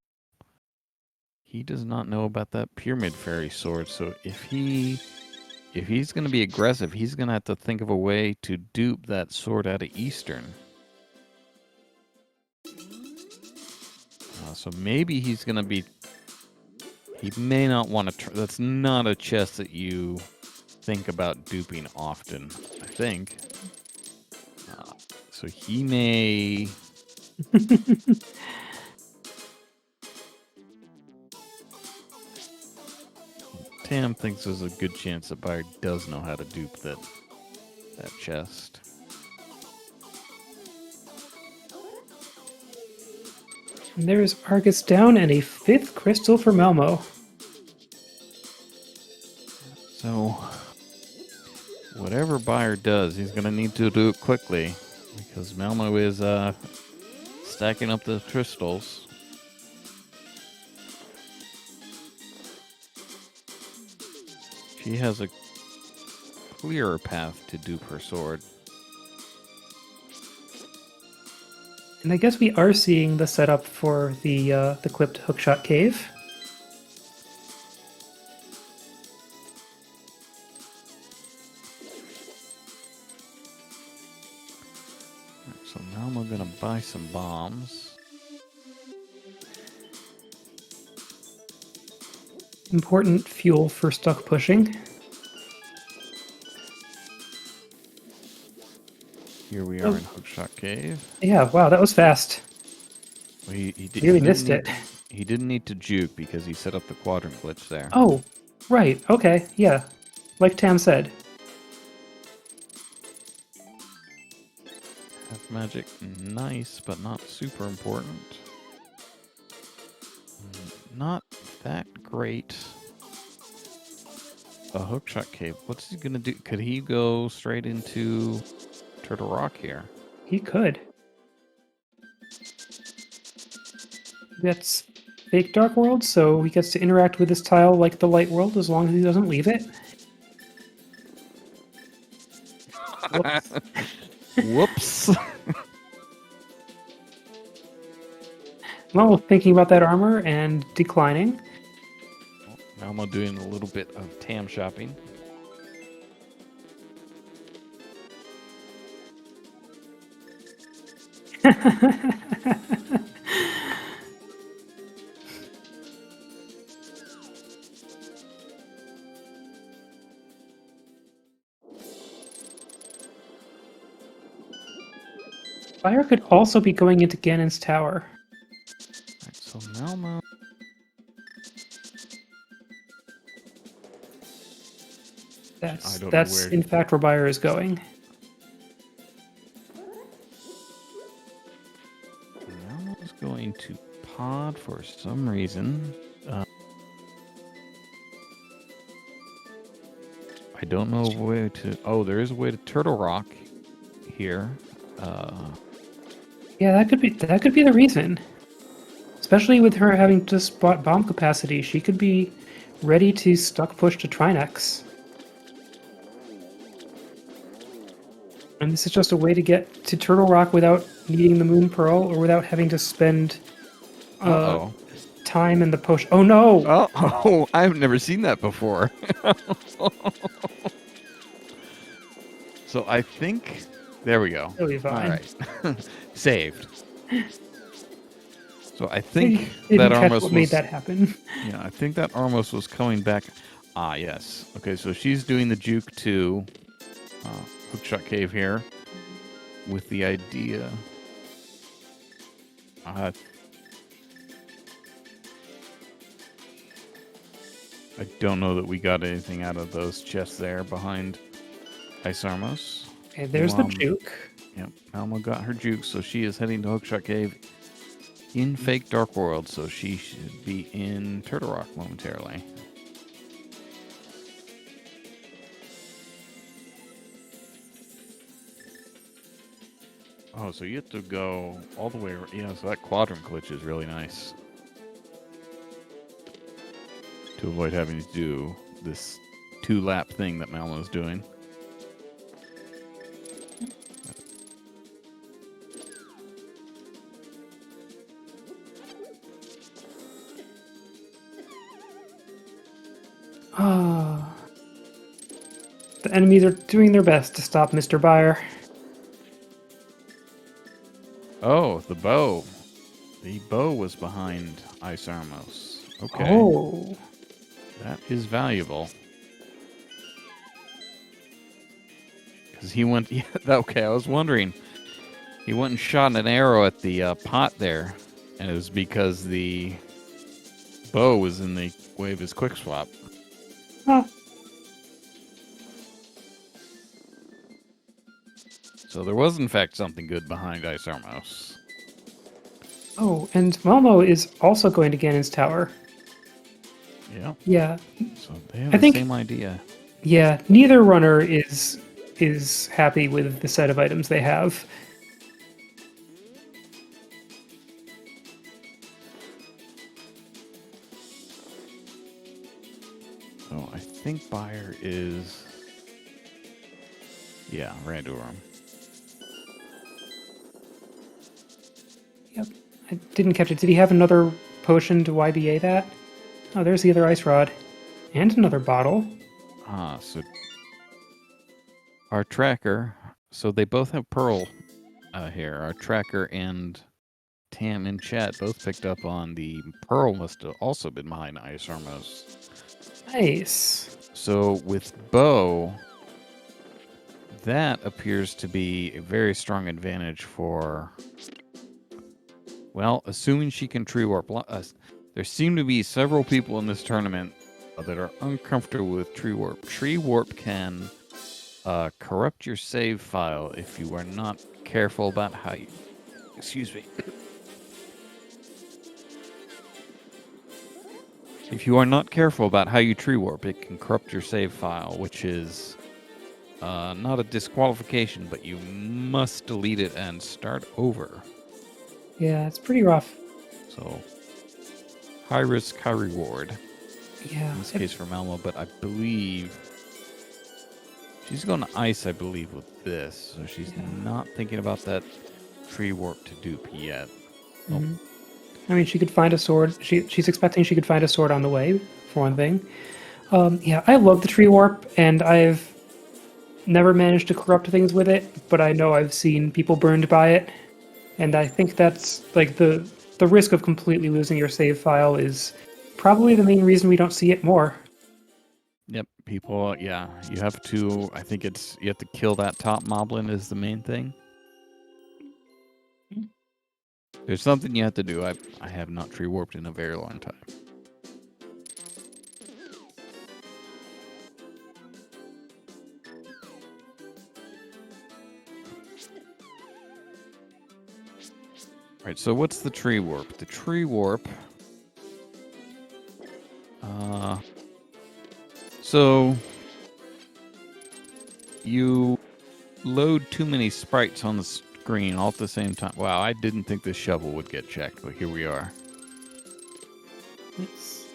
He does not know about that Pyramid Fairy sword. So if he's going to be aggressive, he's going to have to think of a way to dupe that sword out of Eastern. So maybe he's going to be... He may not want to... That's not a chest that you think about duping often, I think. So he may... Tam thinks there's a good chance that Byer does know how to dupe that chest. And there's Argus down and a 5th crystal for Malmo. So, whatever Byer does, he's going to need to do it quickly, because Malmo is stacking up the crystals. She has a clearer path to dupe her sword. And I guess we are seeing the setup for the clipped hookshot cave. So now I'm going to buy some bombs. Important fuel for stuck pushing. Here we are in Hookshot Cave. Yeah, wow, that was fast. Well, he Really missed it. He didn't need to juke because he set up the quadrant glitch there. Oh, right, okay, yeah. Like Tam said. Half magic, nice, but not super important. Not that great. A hookshot cave. What's he gonna do? Could he go straight into Turtle Rock here? He could. That's fake Dark World, so he gets to interact with his tile like the Light World as long as he doesn't leave it. Whoops. Well, thinking about that armor and declining. Malmo doing a little bit of Tam shopping. Fire could also be going into Ganon's tower. Right, so Malmo. That's in fact where Byer is going. Malmo's going to pod for some reason. I don't know a way to... Oh, there is a way to Turtle Rock here. Yeah, that could be the reason. Especially with her having just bought bomb capacity, she could be ready to stuck push to Trinex. And this is just a way to get to Turtle Rock without needing the Moon Pearl or without having to spend time in the push. Oh no! Oh, I've never seen that before. So I think... There we go. It'll be fine. All right. Saved. So I think Didn't that catch Armos what made that happen. Yeah, I think that Armos was coming back. Ah, yes. Okay, so she's doing the juke to Hookshot Cave here with the idea. I don't know that we got anything out of those chests there behind Ice Armos. Okay, there's the juke. Yep, Malmo got her juke, so she is heading to Hookshot Cave. in Fake Dark World, so she should be in Turtle Rock momentarily. Oh, so you have to go all the way around. Yeah, so that quadrant glitch is really nice. To avoid having to do this 2-lap thing that Malmo's doing. Ah. The enemies are doing their best to stop MrByer. Oh, the bow. The bow was behind Ice Armos. Okay. Oh. That is valuable. Because he went... Yeah, okay, I was wondering. He went and shot an arrow at the pot there. And it was because the bow was in the way of his quick swap. Huh. So there was, in fact, something good behind Ice Armos. Oh, and Malmo is also going to Ganon's tower. Yeah. Yeah. So they have the same idea. Yeah, neither runner is happy with the set of items they have. So I think Buyer is... Yeah, Randomizer. Yep. I didn't catch it. Did he have another potion to YBA that? Oh, there's the other ice rod. And another bottle. Ah, so our tracker, so they both have Pearl here. Our tracker and Tam in chat both picked up on the Pearl must have also been behind Ice Armos. Nice. So with Bow, that appears to be a very strong advantage for, well, assuming she can tree warp. There seem to be several people in this tournament that are uncomfortable with tree warp. Tree warp can corrupt your save file if you are not careful about how you... Excuse me. If you are not careful about how you tree warp, it can corrupt your save file, which is not a disqualification, but you must delete it and start over. Yeah, it's pretty rough. So, high risk, high reward. Yeah. In this case for Malmo, but I believe she's going to ice, I believe, with this. So she's not thinking about that tree warp to dupe yet. Mm-hmm. I mean, she could find a sword. She's expecting she could find a sword on the way, for one thing. Yeah, I love the tree warp, and I've never managed to corrupt things with it, but I know I've seen people burned by it, and I think that's like the risk of completely losing your save file is probably the main reason we don't see it more. Yep, people, yeah, you have to, I think it's, you have to kill that top moblin is the main thing. There's something you have to do. I have not tree warped in a very long time. Right, so what's the tree warp? The tree warp... So... You load too many sprites on the screen all at the same time. Wow, I didn't think this shovel would get checked, but here we are. Nice.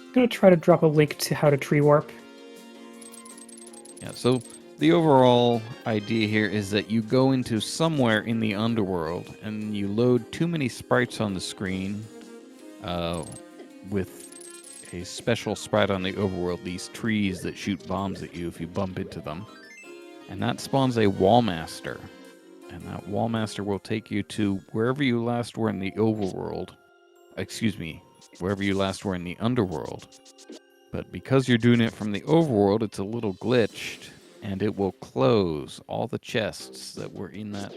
I'm gonna try to drop a link to how to tree warp. Yeah, so the overall idea here is that you go into somewhere in the underworld and you load too many sprites on the screen with a special sprite on the overworld, these trees that shoot bombs at you if you bump into them. And that spawns a Wallmaster. And that Wallmaster will take you to wherever you last were in the overworld. Excuse me, wherever you last were in the underworld. But because you're doing it from the overworld, it's a little glitched, and it will close all the chests that were in that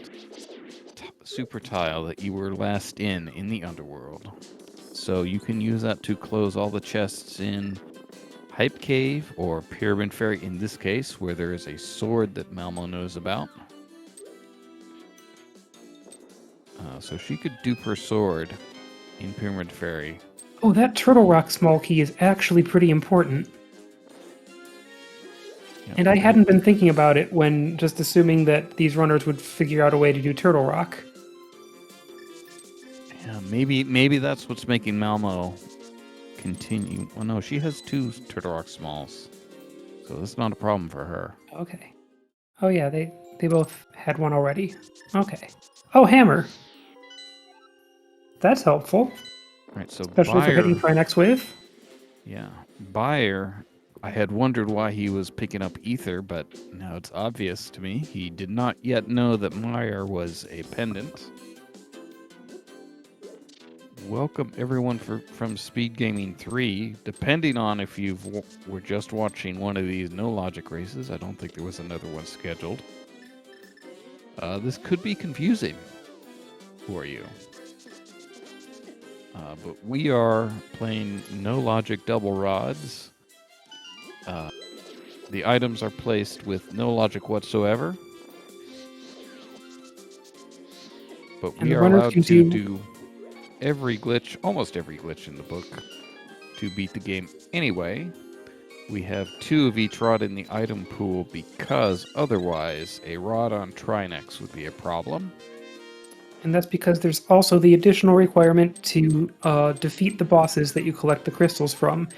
super tile that you were last in the underworld. So you can use that to close all the chests in Hype Cave or Pyramid Ferry in this case, where there is a sword that Malmo knows about. So she could dupe her sword in Pyramid Fairy. Oh, that Turtle Rock small key is actually pretty important. Yep, And I hadn't been thinking about it when just assuming that these runners would figure out a way to do Turtle Rock. Yeah, maybe that's what's making Malmo continue. Well, no, she has 2 Turtle Rock Smalls. So that's not a problem for her. Okay. Oh yeah, they both had one already. Okay. Oh, hammer. That's helpful. Right, so Especially for hitting Buyer, for our next wave. yeah, Buyer, I had wondered why he was picking up Ether, but now it's obvious to me. He did not yet know that Meyer was a pendant. Welcome everyone from SpeedGaming 3. Depending on if you were just watching one of these no logic races, I don't think there was another one scheduled. This could be confusing for you. But we are playing no logic double rods. The items are placed with no logic whatsoever. But And we the are runners allowed can to do do every glitch, almost every glitch in the book, to beat the game anyway. We have 2 of each rod in the item pool because otherwise a rod on Trinex would be a problem. And that's because there's also the additional requirement to defeat the bosses that you collect the crystals from,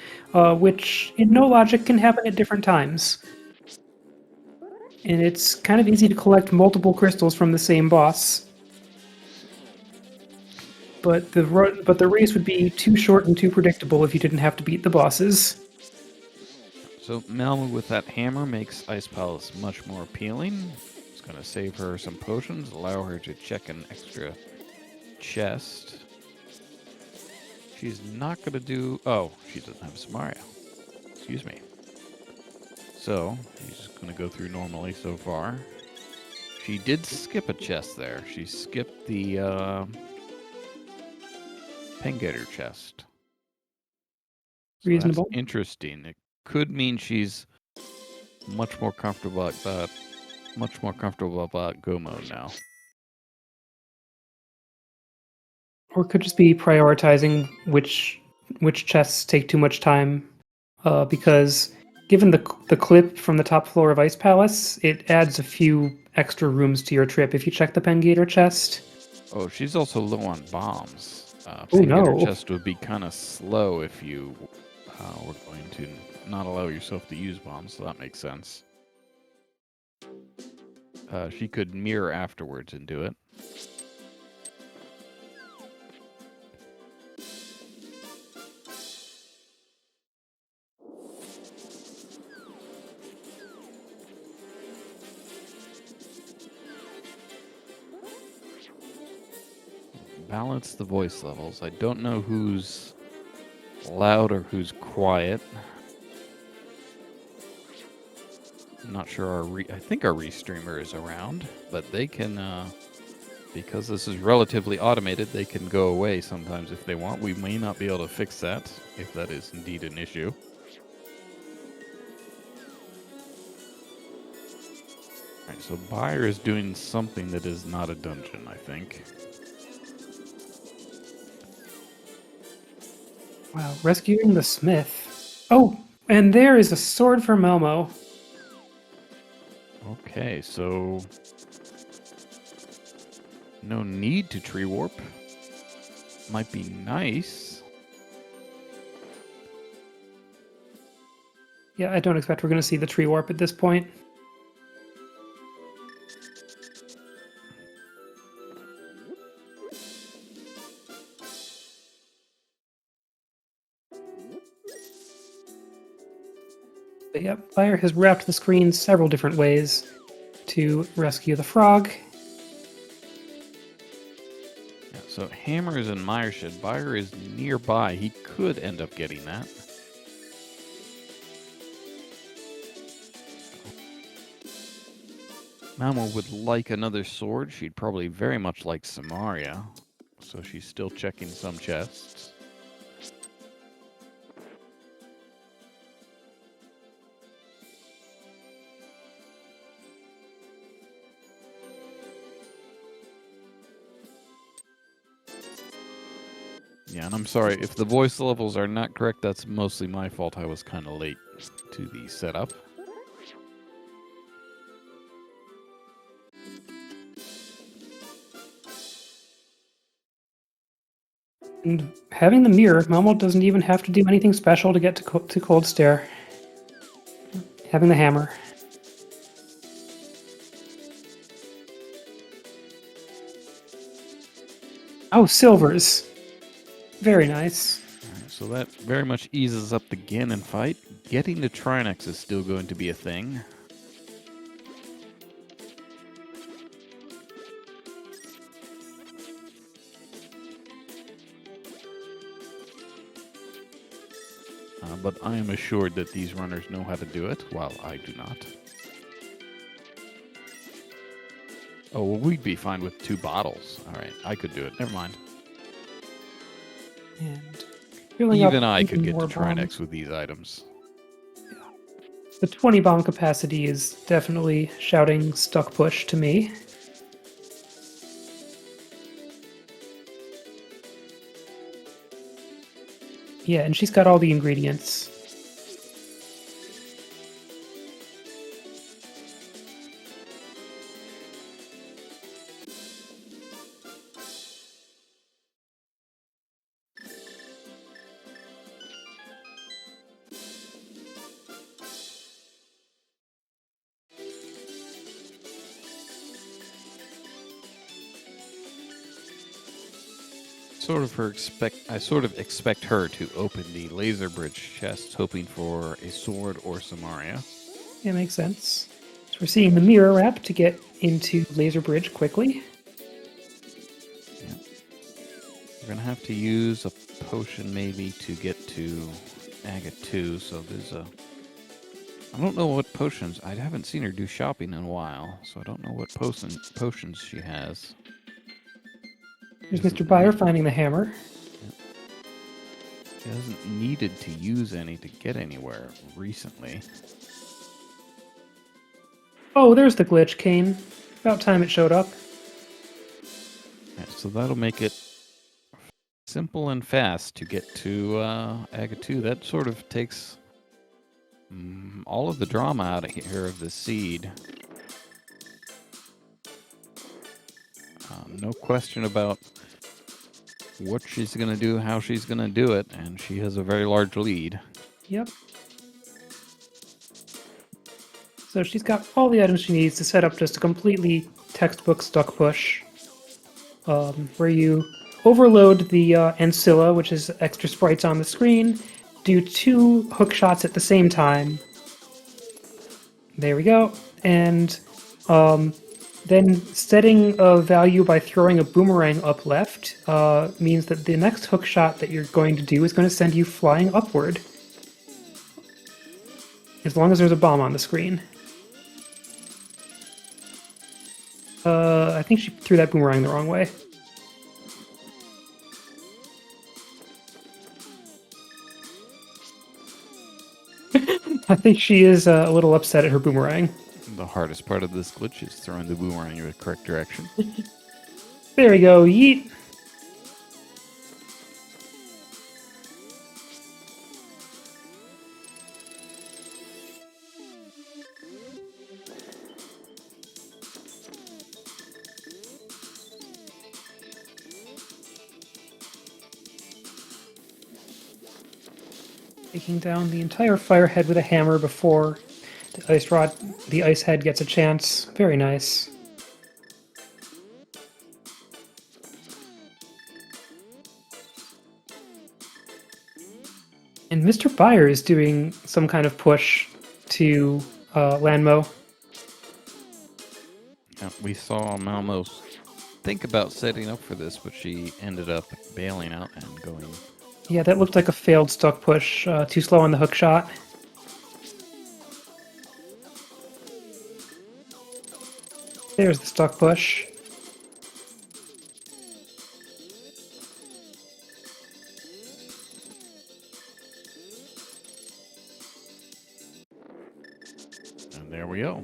which in no logic can happen at different times. And it's kind of easy to collect multiple crystals from the same boss. But the race would be too short and too predictable if you didn't have to beat the bosses. So Malmo with that hammer makes Ice Palace much more appealing. It's going to save her some potions, allow her to check an extra chest. She's not going to do... Oh, she doesn't have Samaria. Excuse me. So, she's just going to go through normally so far. She did skip a chest there. She skipped the Pengator chest. So Reasonable. that's interesting. It could mean she's much more comfortable about go mode now. Or it could just be prioritizing which chests take too much time, because given the clip from the top floor of Ice Palace, it adds a few extra rooms to your trip if you check the Pengator chest. Oh, she's also low on bombs. Oh Pengator no! chest would be kind of slow if you were going to not allow yourself to use bombs, so that makes sense. She could mirror afterwards and do it. Balance the voice levels. I don't know who's loud or who's quiet. I'm not sure I think our restreamer is around, but they can, because this is relatively automated, they can go away sometimes if they want. We may not be able to fix that, if that is indeed an issue. Alright, so Buyer is doing something that is not a dungeon, I think. Wow, rescuing the smith. Oh, and there is a sword for Malmo. Okay, so no need to tree warp. Might be nice. Yeah, I don't expect we're going to see the tree warp at this point. But yeah, Fire has wrapped the screen several different ways to rescue the frog. Yeah, so Hammer is in Myershed. Buyer is nearby. He could end up getting that. Mama would like another sword. She'd probably very much like Samaria. So she's still checking some chests. Yeah, and I'm sorry if the voice levels are not correct. That's mostly my fault. I was kind of late to the setup. And having the mirror, Malmo doesn't even have to do anything special to get to Cold Stare. Having the hammer. Oh, silvers. Very nice. Alright, so that very much eases up the Ganon fight. Getting to Trinex is still going to be a thing. But I am assured that these runners know how to do it, while I do not. Oh, well, we'd be fine with 2 bottles. All right, I could do it. Never mind. And filling Even up I could get to more Trinex bombs. with these items. The 20 bomb capacity is definitely shouting stuck push to me. Yeah, and she's got all the ingredients. I sort of expect her to open the laser bridge chest, hoping for a sword or Samaria. Yeah, makes sense. So we're seeing the mirror wrap to get into Laser Bridge quickly. Yeah. We're gonna have to use a potion maybe to get to Agate 2. So there's a. I don't know what potions. I haven't seen her do shopping in a while, so I don't know what potions she has. There's MrByer finding the hammer. She hasn't needed to use any to get anywhere recently. Oh, there's the glitch, Kane. About time it showed up. Yeah, so that'll make it simple and fast to get to Agate 2. That sort of takes all of the drama out of here of the seed. No question about what she's going to do, how she's going to do it, and she has a very large lead. Yep. So she's got all the items she needs to set up just a completely textbook stuck push, where you overload the Ancilla, which is extra sprites on the screen, do 2 hook shots at the same time. There we go. And then setting a value by throwing a boomerang up left means that the next hook shot that you're going to do is going to send you flying upward. As long as there's a bomb on the screen. I think she threw that boomerang the wrong way. I think she is a little upset at her boomerang. The hardest part of this glitch is throwing the boomerang in the correct direction. There we go, yeet! Taking down the entire firehead with a hammer before the ice head gets a chance. Very nice. And MrByer is doing some kind of push to Lanmo. Yeah, we saw Malmo think about setting up for this, but she ended up bailing out and going. Yeah, that looked like a failed stuck push. Too slow on the hook shot. There's the stuck push. And there we go.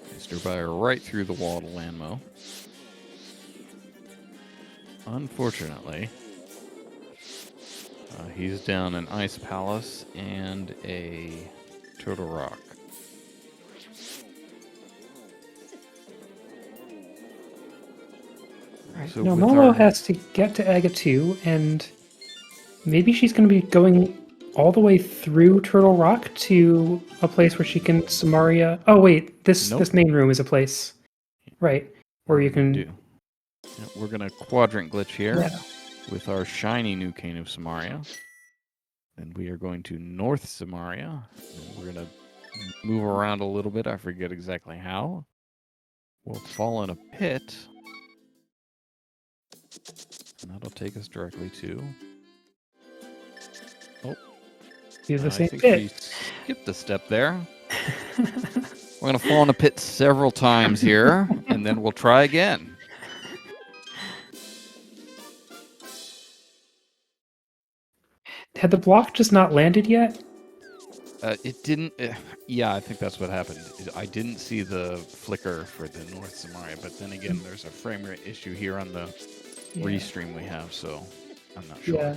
MrByer right through the wall to Lanmo. unfortunately, he's down an ice palace and a turtle rock. Right. So Now with Malmo our has to get to Aga 2, and maybe she's going to be going all the way through Turtle Rock to a place where she can Samaria. Oh wait, this Nope. this main room is a place, right, where you can do. Yeah, we're gonna quadrant glitch here Yeah. with our shiny new cane of Samaria. Then we are going to North Samaria. And we're gonna move around a little bit. I forget exactly how. We'll fall in a pit. And that'll take us directly to. Oh, do the I same think bit. we skipped a step there. We're gonna fall in a pit several times here, and then we'll try again. Had the block just not landed yet? It didn't. Yeah, I think that's what happened. I didn't see the flicker for the North Samaria, but then again, there's a frame rate issue here on the restream we have, so I'm not sure. Yeah.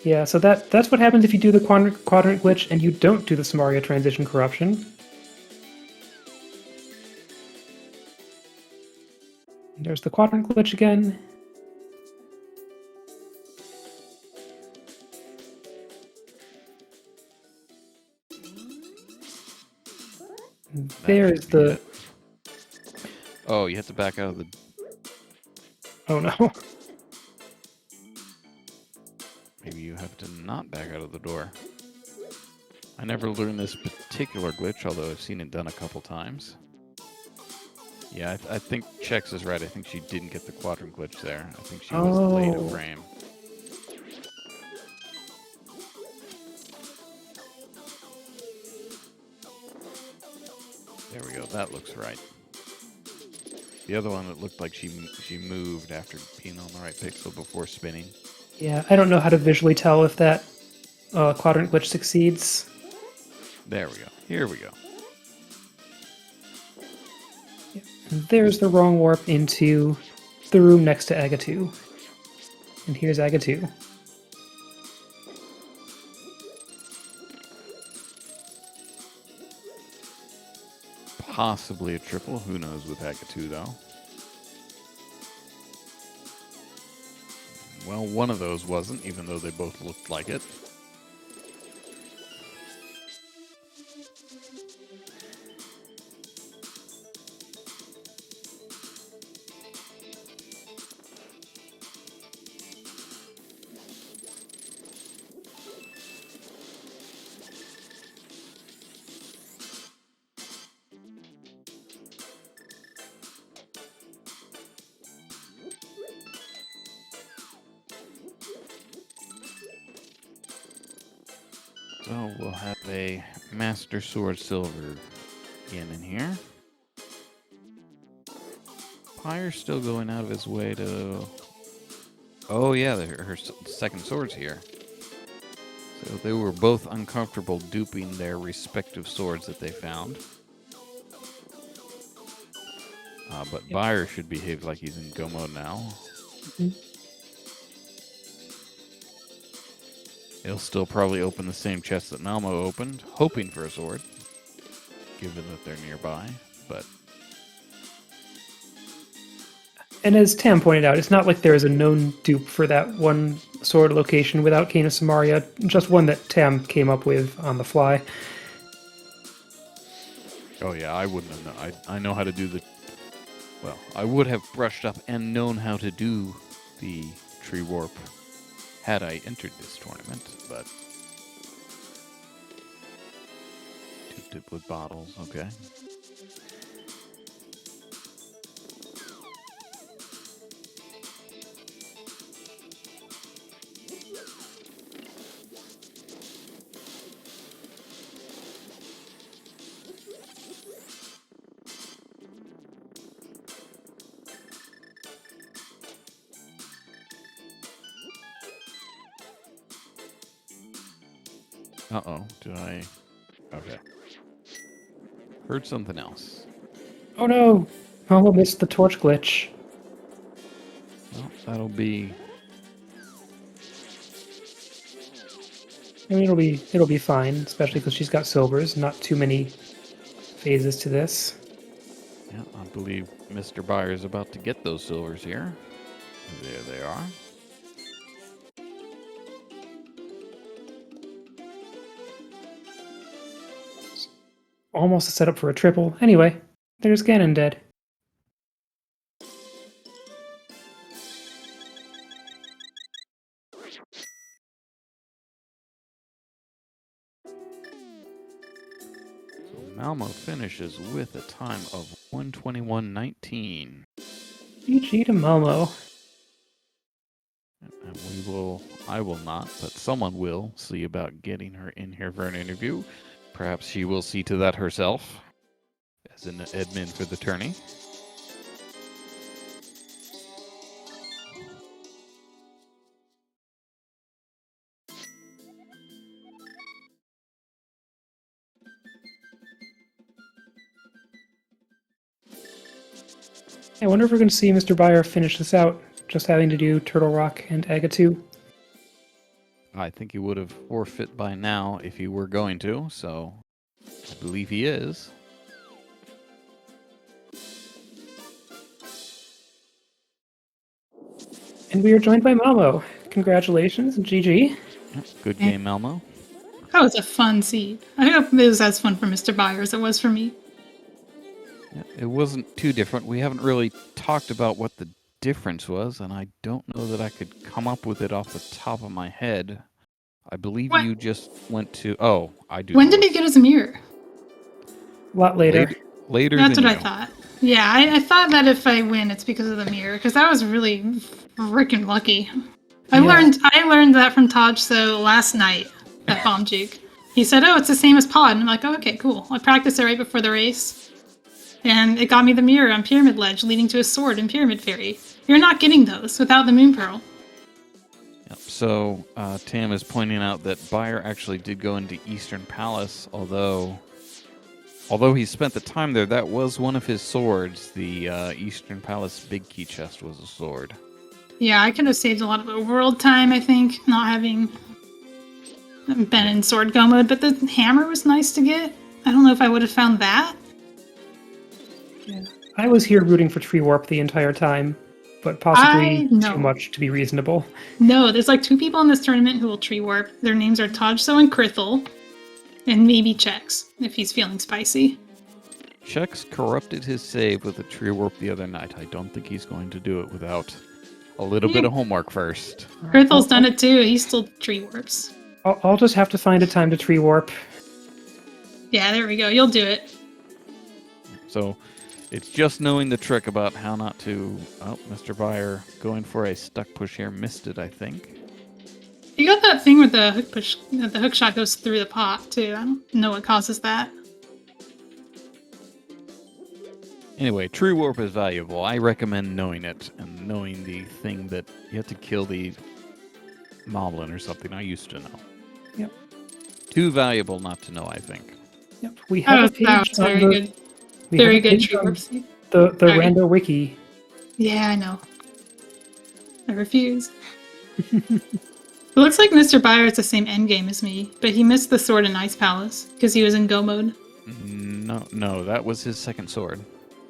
Yeah, so that's what happens if you do the quadrant glitch and you don't do the Samaria transition corruption. There's the quadrant glitch again. There's the... Oh, you have to back out of the... Oh no. Maybe you have to not back out of the door. I never learned this particular glitch, although I've seen it done a couple times. Yeah, I think Chex is right. I think she didn't get the quadrant glitch there. I think she was late a frame. There we go. That looks right. The other one, it looked like she moved after being on the right pixel before spinning. Yeah, I don't know how to visually tell if that quadrant glitch succeeds. There we go. Here we go. Yeah. There's the wrong warp into the room next to Aga 2. And here's Aga 2. Possibly a triple. Who knows with Aga 2, though. Well, one of those wasn't, even though they both looked like it. So we'll have a Master Sword Silver again in here. Pyre's still going out of his way to... Oh yeah, her second sword's here. So they were both uncomfortable duping their respective swords that they found. But Byer should behave like he's in go mode now. Mm-hmm. He'll still probably open the same chest that Malmo opened, hoping for a sword, given that they're nearby, but... And as Tam pointed out, it's not like there is a known dupe for that one sword location without Cane of Samaria, just one that Tam came up with on the fly. Oh yeah, I wouldn't have known. I know how to do the... Well, I would have brushed up and known how to do the tree warp had I entered this tournament, but... Tipped with bottles, okay. Uh-oh, did I... Okay. Heard something else. Oh no! Malmo missed the torch glitch. Well, that'll be. I mean, it'll be fine, especially because she's got silvers. Not too many phases to this. Yeah, I believe MrByer is about to get those silvers here. There they are. Almost a setup for a triple. Anyway, there's Ganon dead. So Malmo finishes with a time of 1:21:19. GG to Momo. And I will not, but someone will see about getting her in here for an interview. Perhaps she will see to that herself as an admin for the tourney. I wonder if we're going to see MrByer finish this out, just having to do Turtle Rock and Aga 2. I think he would have forfeit by now if he were going to, so I believe he is. And we are joined by Momo. Congratulations, GG. Good game, Malmo. That was a fun seed. I hope it was as fun for MrByer as it was for me. Yeah, it wasn't too different. We haven't really talked about what the difference was, and I don't know that I could come up with it off the top of my head. I believe What? you just went to... Oh, I do. When did he get his mirror? A lot later. Later That's than what you. I thought. Yeah, I thought that if I win, it's because of the mirror, because I was really freaking lucky. I learned that from Taj So last night at Bomb Juke. He said, "Oh, it's the same as Pod," and I'm like, "Oh, okay, cool." I practiced it right before the race, and it got me the mirror on Pyramid Ledge, leading to a sword in Pyramid Fairy. You're not getting those without the Moon Pearl. Yep. So Tam is pointing out that Byer actually did go into Eastern Palace, although he spent the time there, that was one of his swords. The Eastern Palace Big Key Chest was a sword. Yeah, I could have saved a lot of world time, I think, not having been in sword go mode, but the hammer was nice to get. I don't know if I would have found that. Yeah. I was here rooting for Tree Warp the entire time, but possibly too much to be reasonable. No, there's like 2 people in this tournament who will tree warp. Their names are Tajso and Krithel, and maybe Chex, if he's feeling spicy. Chex corrupted his save with a tree warp the other night. I don't think he's going to do it without a little bit of homework first. Krithel's done it too. He still tree warps. I'll just have to find a time to Tree Warp. Yeah, there we go. You'll do it. So it's just knowing the trick about how not to... Oh, MrByer going for a stuck push here. Missed it, I think. You got that thing with the hook push. The hook shot goes through the pot too. I don't know what causes that. Anyway, Tree Warp is valuable. I recommend knowing it and knowing the thing that you have to kill the moblin or something. I used to know. Yep. Too valuable not to know, I think. Yep. We have a page on very the... good. Very good tree warp. The Rando Wiki. Yeah, I know. I refuse. It looks like MrByer is the same endgame as me, but he missed the sword in Ice Palace because he was in go mode. No, that was his second sword.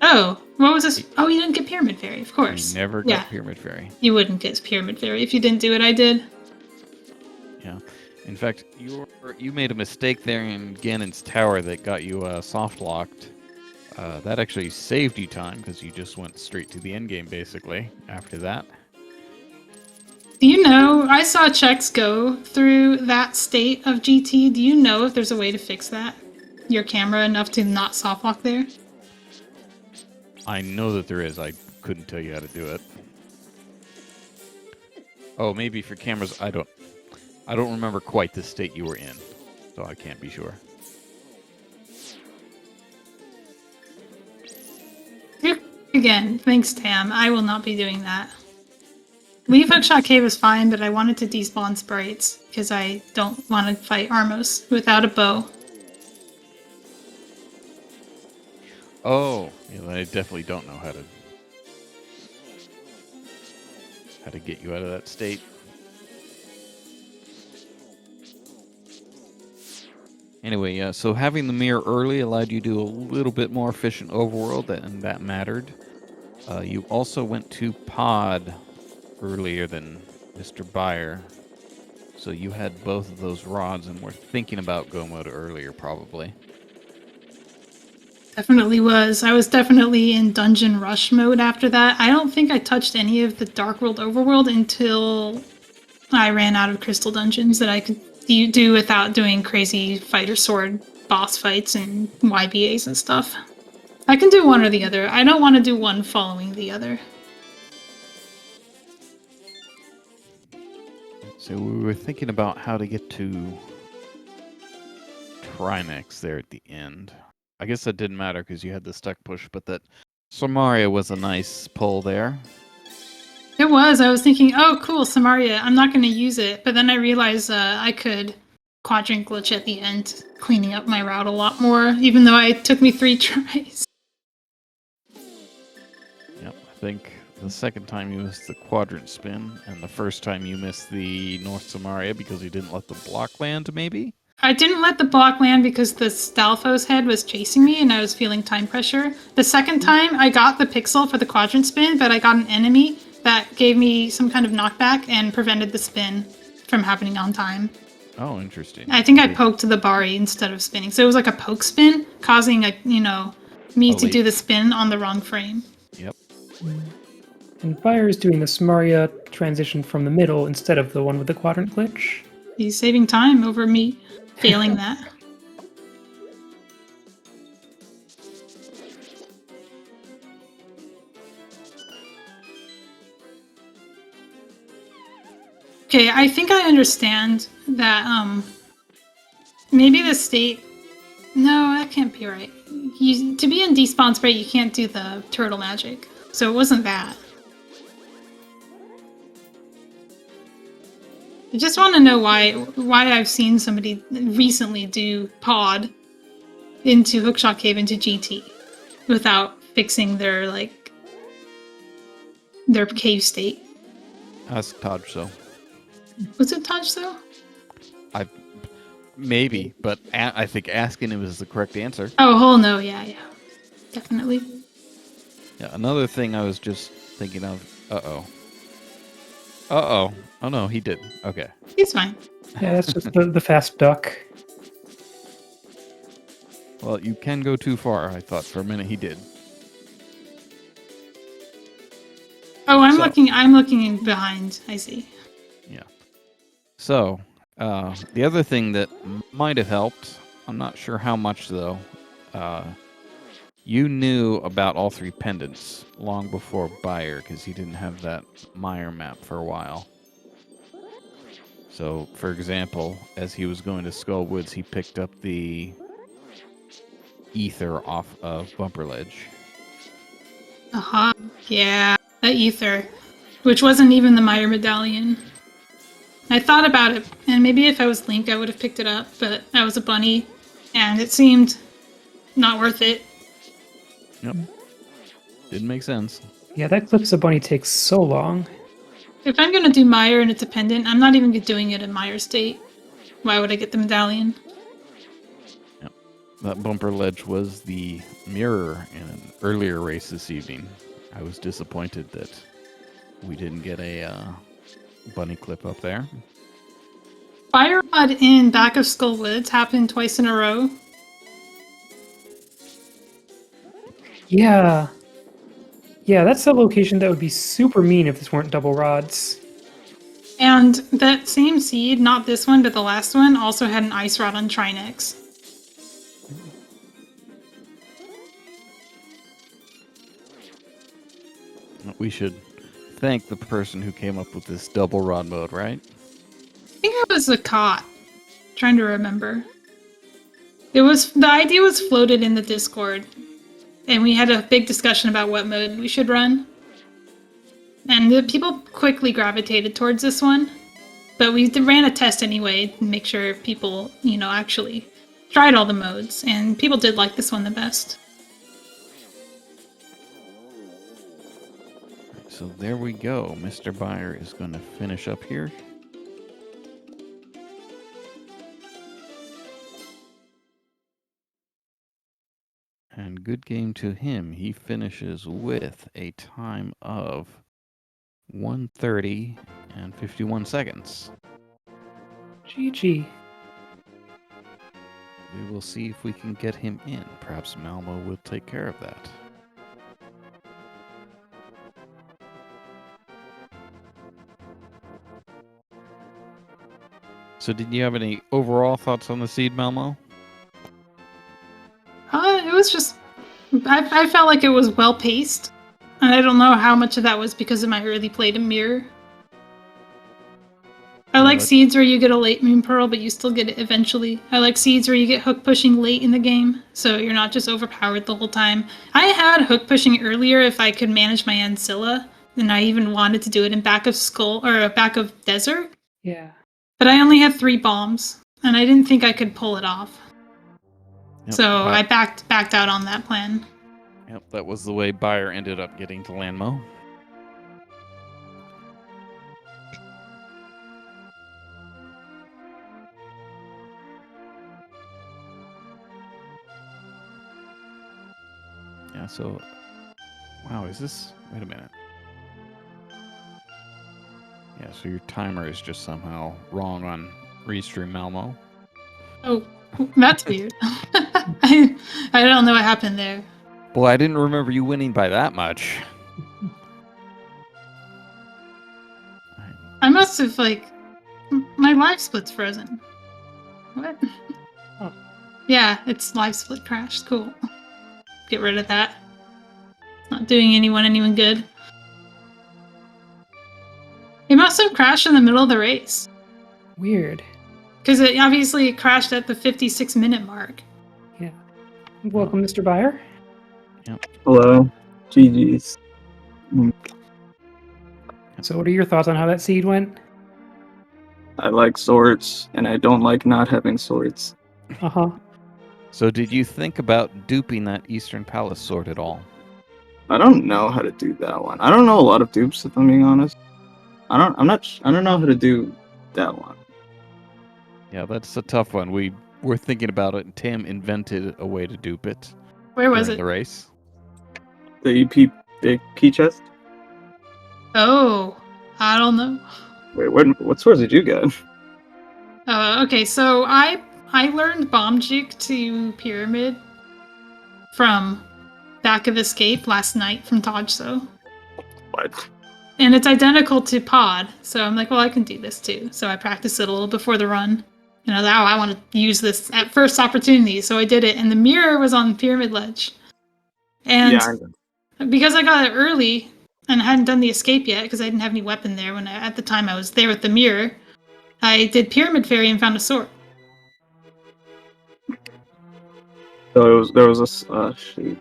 Oh, what was this? Oh, he didn't get Pyramid Fairy, of course. He never got Pyramid Fairy. You wouldn't get Pyramid Fairy if you didn't do what I did. Yeah. In fact, you made a mistake there in Ganon's tower that got you soft locked. That actually saved you time because you just went straight to the end game basically after that. Do you know, I saw Chex go through that state of GT. Do you know if there's a way to fix that? Your camera enough to not soft lock there? I know that there is. I couldn't tell you how to do it. Oh, maybe for cameras. I don't remember quite the state you were in, so I can't be sure. Again, thanks, Tam. I will not be doing that. Leave Hookshot Cave is fine, but I wanted to despawn sprites because I don't want to fight Armos without a bow. Oh, yeah, I definitely don't know how how to get you out of that state. Anyway, yeah, so having the mirror early allowed you to do a little bit more efficient overworld, and that mattered. You also went to pod earlier than MrByer, so you had both of those rods and were thinking about go mode earlier, probably. Definitely was. I was definitely in dungeon rush mode after that. I don't think I touched any of the Dark World overworld until I ran out of crystal dungeons that I could do without doing crazy fighter sword boss fights and YBAs and stuff. I can do one or the other. I don't want to do one following the other. So we were thinking about how to get to Trinex there at the end. I guess that didn't matter because you had the stuck push, but that Samaria was a nice pull there. It was. I was thinking, oh, cool, Samaria. I'm not going to use it. But then I realized I could quadrant glitch at the end, cleaning up my route a lot more, even though it took me 3 tries. Yep, I think the second time you missed the quadrant spin, and the first time you missed the North Samaria because you didn't let the block land, maybe? I didn't let the block land because the Stalfos head was chasing me and I was feeling time pressure. The second time, I got the pixel for the quadrant spin, but I got an enemy that gave me some kind of knockback and prevented the spin from happening on time. Oh, interesting. I think I poked the Bari instead of spinning. So it was like a poke spin, causing me to do the spin on the wrong frame. Yep. And Fire is doing the Samaria transition from the middle instead of the one with the quadrant glitch. He's saving time over me failing that. Okay, I think I understand that maybe the state. No, that can't be right. To be in despawn spray, you can't do the turtle magic. So it wasn't that. I just want to know why I've seen somebody recently do pod into Hookshot Cave into GT without fixing their cave state. Ask Taj so. Was it Taj though? Maybe, but I think asking him is the correct answer. Oh, hell no, yeah. Definitely. Yeah, another thing I was just thinking of. Uh-oh. Oh no, he did. Okay. He's fine. Yeah, that's just the fast duck. Well, you can go too far. I thought for a minute he did. Oh, I'm looking in behind. I see. Yeah. So, the other thing that might have helped, I'm not sure how much though, you knew about all 3 pendants long before Byer because he didn't have that Meyer map for a while. So, for example, as he was going to Skull Woods, he picked up the ether off of Bumper Ledge. Uh-huh. Yeah, the ether, which wasn't even the Meyer medallion. I thought about it, and maybe if I was Link, I would have picked it up, but I was a bunny, and it seemed not worth it. Yep. Didn't make sense. Yeah, that Clips a Bunny takes so long. If I'm gonna do Meyer and it's a pendant, I'm not even doing it in Meyer state. Why would I get the medallion? Yep. That Bumper Ledge was the mirror in an earlier race this evening. I was disappointed that we didn't get a bunny clip up there. Fire Rod in back of Skull Woods happened twice in a row. Yeah. Yeah, that's the location that would be super mean if this weren't double rods. And that same seed, not this one, but the last one, also had an ice rod on Trinex. We should thank the person who came up with this double rod mode, right? I think it was a cot. Trying to remember. The idea was floated in the Discord. And we had a big discussion about what mode we should run. And the people quickly gravitated towards this one. But we ran a test anyway to make sure people, actually tried all the modes. And people did like this one the best. so there we go. MrByer is going to finish up here. And good game to him. He finishes with a time of 1:30 and 51 seconds. GG. We will see if we can get him in. Perhaps Malmo will take care of that. So did you have any overall thoughts on the seed, Malmo? It was just, I felt like it was well paced, and I don't know how much of that was because of my early play to mirror. I like seeds where you get a late moon pearl, but you still get it eventually. I like seeds where you get hook pushing late in the game, so you're not just overpowered the whole time. I had hook pushing earlier if I could manage my Ancilla, and I even wanted to do it in back of Skull or back of Desert. Yeah. But I only had 3 bombs, and I didn't think I could pull it off. Yep, So I backed out on that plan. Yep, that was the way Byer ended up getting to Landmo. Yeah, so... Wow, is this... Wait a minute. Yeah, so your timer is just somehow wrong on Restream Malmo. Oh, that's weird. I don't know what happened there. Boy, I didn't remember you winning by that much. I must have, my live split's frozen. What? Oh. Yeah, it's live split crashed. Cool. Get rid of that. Not doing anyone good. It must have crashed in the middle of the race. Weird. Because it obviously crashed at the 56-minute mark. Yeah. Welcome, MrByer. Yep. Hello. GG's. So what are your thoughts on how that seed went? I like swords, and I don't like not having swords. Uh-huh. So did you think about duping that Eastern Palace sword at all? I don't know how to do that one. I don't know a lot of dupes, if I'm being honest. I don't know how to do that one. Yeah, that's a tough one. We were thinking about it, and Tim invented a way to dupe it. Where was during it? the race. The EP chest? Oh, I don't know. Wait, what swords did you get? Okay, so I learned bomb juke to pyramid from Back of Escape last night from Todso. What? And it's identical to pod, so I'm like, well, I can do this too. So I practiced it a little before the run. And I was like, oh, I want to use this at first opportunity. So I did it, and the mirror was on Pyramid Ledge. And Yeah, because I got it early and I hadn't done the escape yet, because I didn't have any weapon there at the time I was there with the mirror, I did Pyramid Fairy and found a sword. So there was a shoot.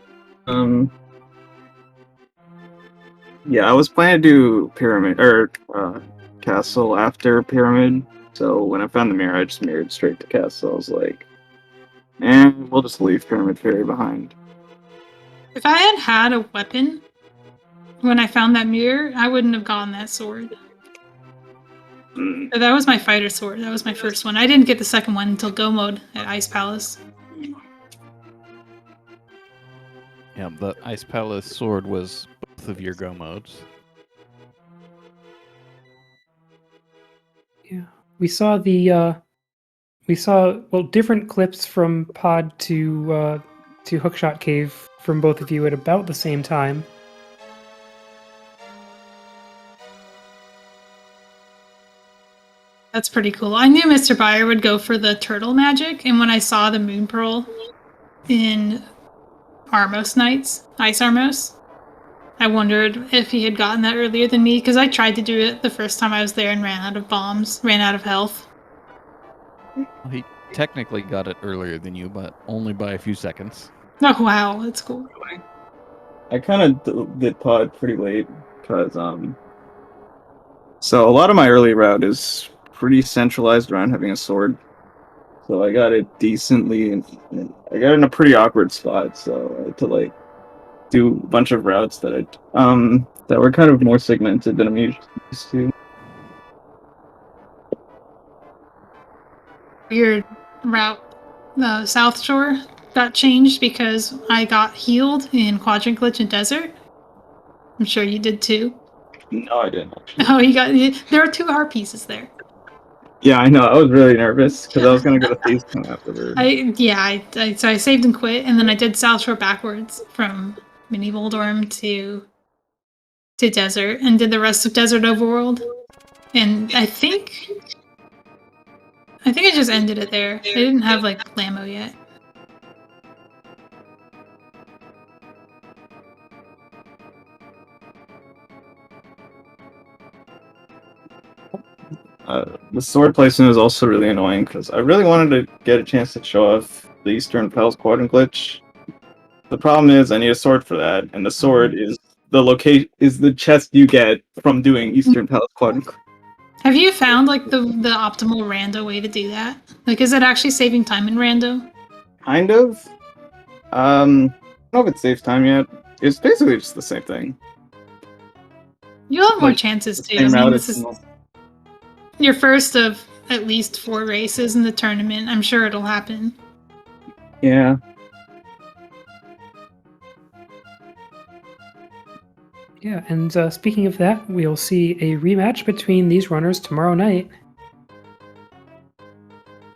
Yeah, I was planning to do pyramid or castle after pyramid. So when I found the mirror, I just mirrored straight to castle. I was like, we'll just leave pyramid fairy behind. If I had had a weapon when I found that mirror, I wouldn't have gotten that sword. But that was my fighter sword. That was my first one. I didn't get the second one until Go Mode at Ice Palace. Yeah, the Ice Palace sword was both of your go modes. Yeah. We saw different clips from pod to Hookshot Cave from both of you at about the same time. That's pretty cool. I knew MrByer would go for the turtle magic, and when I saw the Moon Pearl in Armos Nights, Ice Armos, I wondered if he had gotten that earlier than me, because I tried to do it the first time I was there and ran out of bombs, ran out of health. Well, he technically got it earlier than you, but only by a few seconds. Oh wow, that's cool. I kind of did pod pretty late because so a lot of my early route is pretty centralized around having a sword. So I got it decently, I got it in a pretty awkward spot. So I had to do a bunch of routes that were kind of more segmented than I'm used to. Your route, the South Shore, got changed because I got healed in Quadrant Glitch and Desert. I'm sure you did too. No, I didn't. Actually. Oh, you got. There are 2 heart pieces there. Yeah, I know. I was really nervous because I was gonna go to Facecam afterward. So I saved and quit, and then I did South Shore backwards from Medieval Dorm to Desert, and did the rest of Desert Overworld. And I think I just ended it there. I didn't have like Blammo yet. The sword placement is also really annoying because I really wanted to get a chance to show off the Eastern Palace Quadrant glitch. The problem is I need a sword for that, and the sword is the chest you get from doing Eastern Palace Quadrant. Have you found like the optimal rando way to do that? Like, is it actually saving time in rando? Kind of. I don't know if it saves time yet. It's basically just the same thing. You'll have more Like, chances too. Same I mean, route, this it's is not- your first of at least 4 races in the tournament. I'm sure it'll happen. Yeah. Yeah, and speaking of that, we'll see a rematch between these runners tomorrow night.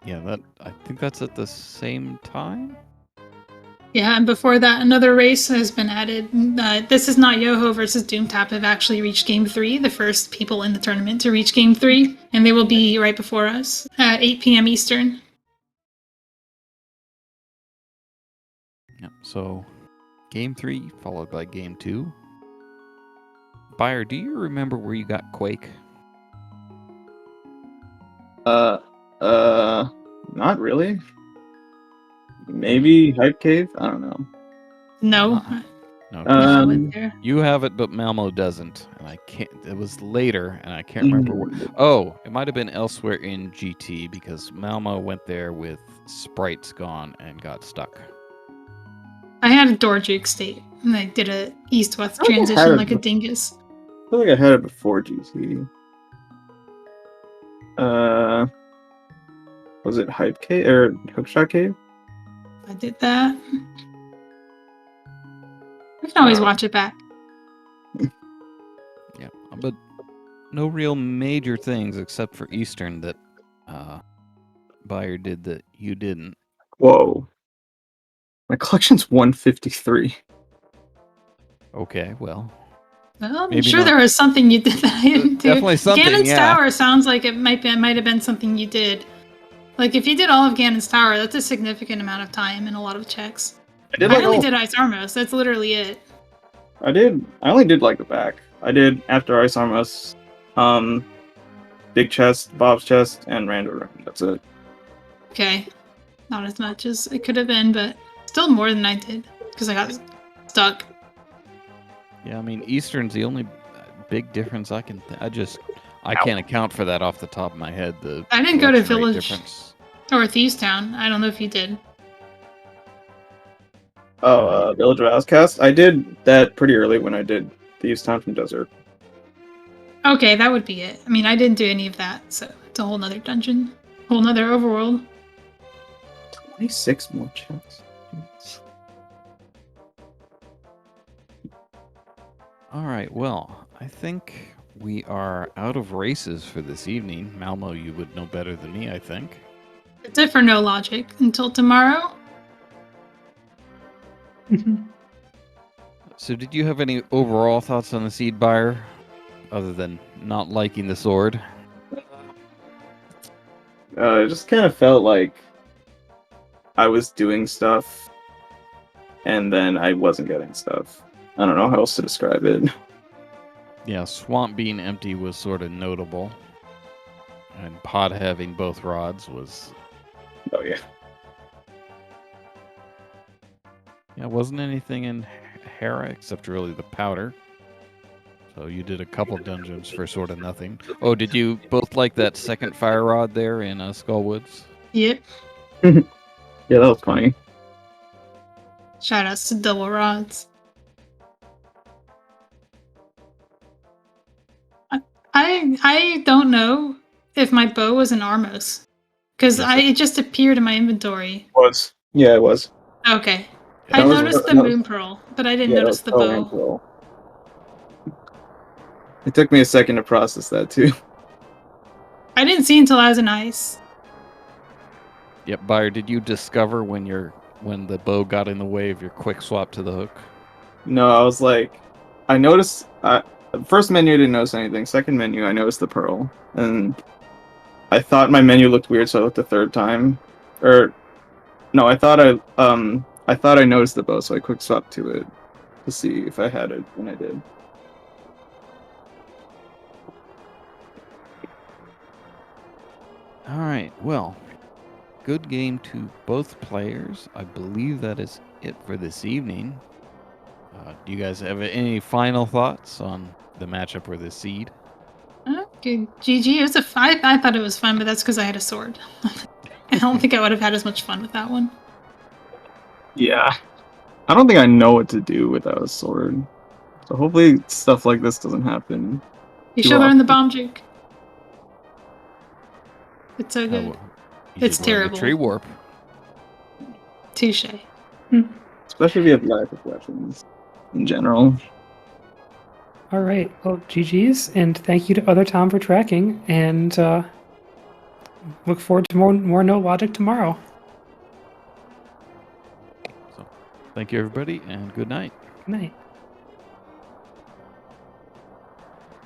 Yeah, I think that's at the same time. Yeah, and before that, another race has been added. This is not Yoho versus Doomtap have actually reached Game 3, the first people in the tournament to reach Game 3, and they will be right before us at 8 p.m. Eastern. Yep. So, Game 3 followed by Game 2. Byer, do you remember where you got Quake? Not really. Maybe Hype Cave? I don't know. No, No. I went there. You have it, but Malmo doesn't, and I can't. It was later, and I can't remember where. Oh, it might have been elsewhere in GT because Malmo went there with sprites gone and got stuck. I had a Dorjuk state, and I did a east-west I think I had transition it like a dingus. I feel like I had it before GT. Was it Hype Cave or Hookshot Cave? I did that. We can always watch it back. Yeah, but no real major things except for Eastern that Byer did that you didn't. Whoa. My collection's 153. Okay, well, Well, I'm Maybe sure not. there was something you did that I didn't do. Definitely something, Ganon's yeah. Tower sounds like it might have been something you did. Like if you did all of Ganon's Tower, that's a significant amount of time and a lot of checks. I did I like only all. did Ice Armos. That's literally it. I only did like the back. I did after Ice Armos, Big Chest, Bob's Chest, and Rando Room. That's it. Okay, not as much as it could have been, but still more than I did because I got stuck. yeah, I mean, Eastern's the only big difference I can. I can't account for that off the top of my head. I didn't go to collection rate Village difference. or Thieves Town. I don't know if you did. Oh, Village of Outcast. I did that pretty early when I did Thieves Town from Desert. Okay, that would be it. I mean, I didn't do any of that, so it's a whole nother dungeon, whole nother overworld. 26 more chests. All right, well, I think we are out of races for this evening. Malmo, you would know better than me, I think. That's it for No Logic. Until tomorrow. So, did you have any overall thoughts on the Seed Buyer, other than not liking the sword? It just kind of felt like I was doing stuff, and then I wasn't getting stuff. I don't know how else to describe it. Yeah, Swamp being empty was sort of notable, and Pod having both rods was. Oh yeah. Yeah, wasn't anything in Hera except really the powder. So you did a couple dungeons for sort of nothing. Oh, did you both like that second fire rod there in Skullwoods? Yep. Yeah, that was funny. Shout outs to Double Rods. I don't know if my bow was an Armos because Yes, it just appeared in my inventory. Was. Yeah, it was. Okay. That I was noticed the no, moon pearl, but I didn't yeah, that notice was the pearl and bow. pearl. It took me a second to process that too. I didn't see until I was in ice. Yep, Buyer, did you discover when the bow got in the way of your quick swap to the hook? No, I was like, I noticed. First menu, I didn't notice anything. Second menu, I noticed the pearl, and I thought my menu looked weird, so I looked the third time. Or no, I thought I noticed the bow, so I quick swapped to it to see if I had it, and I did. All right, well, good game to both players. I believe that is it for this evening. Do you guys have any final thoughts on the matchup or the seed? Okay, GG. It was I thought it was fun, but that's because I had a sword. I don't think I would have had as much fun with that one. Yeah, I don't think I know what to do without a sword. So hopefully stuff like this doesn't happen. You too should learn the often. bomb juke. It's so Oh, good. well, you It's should learn terrible. the tree warp. Touche. Especially if you have lack of weapons in general. All right. Well, GG's, and thank you to Other Tom for tracking, and look forward to more No Logic tomorrow. So, thank you, everybody, and good night. Good night.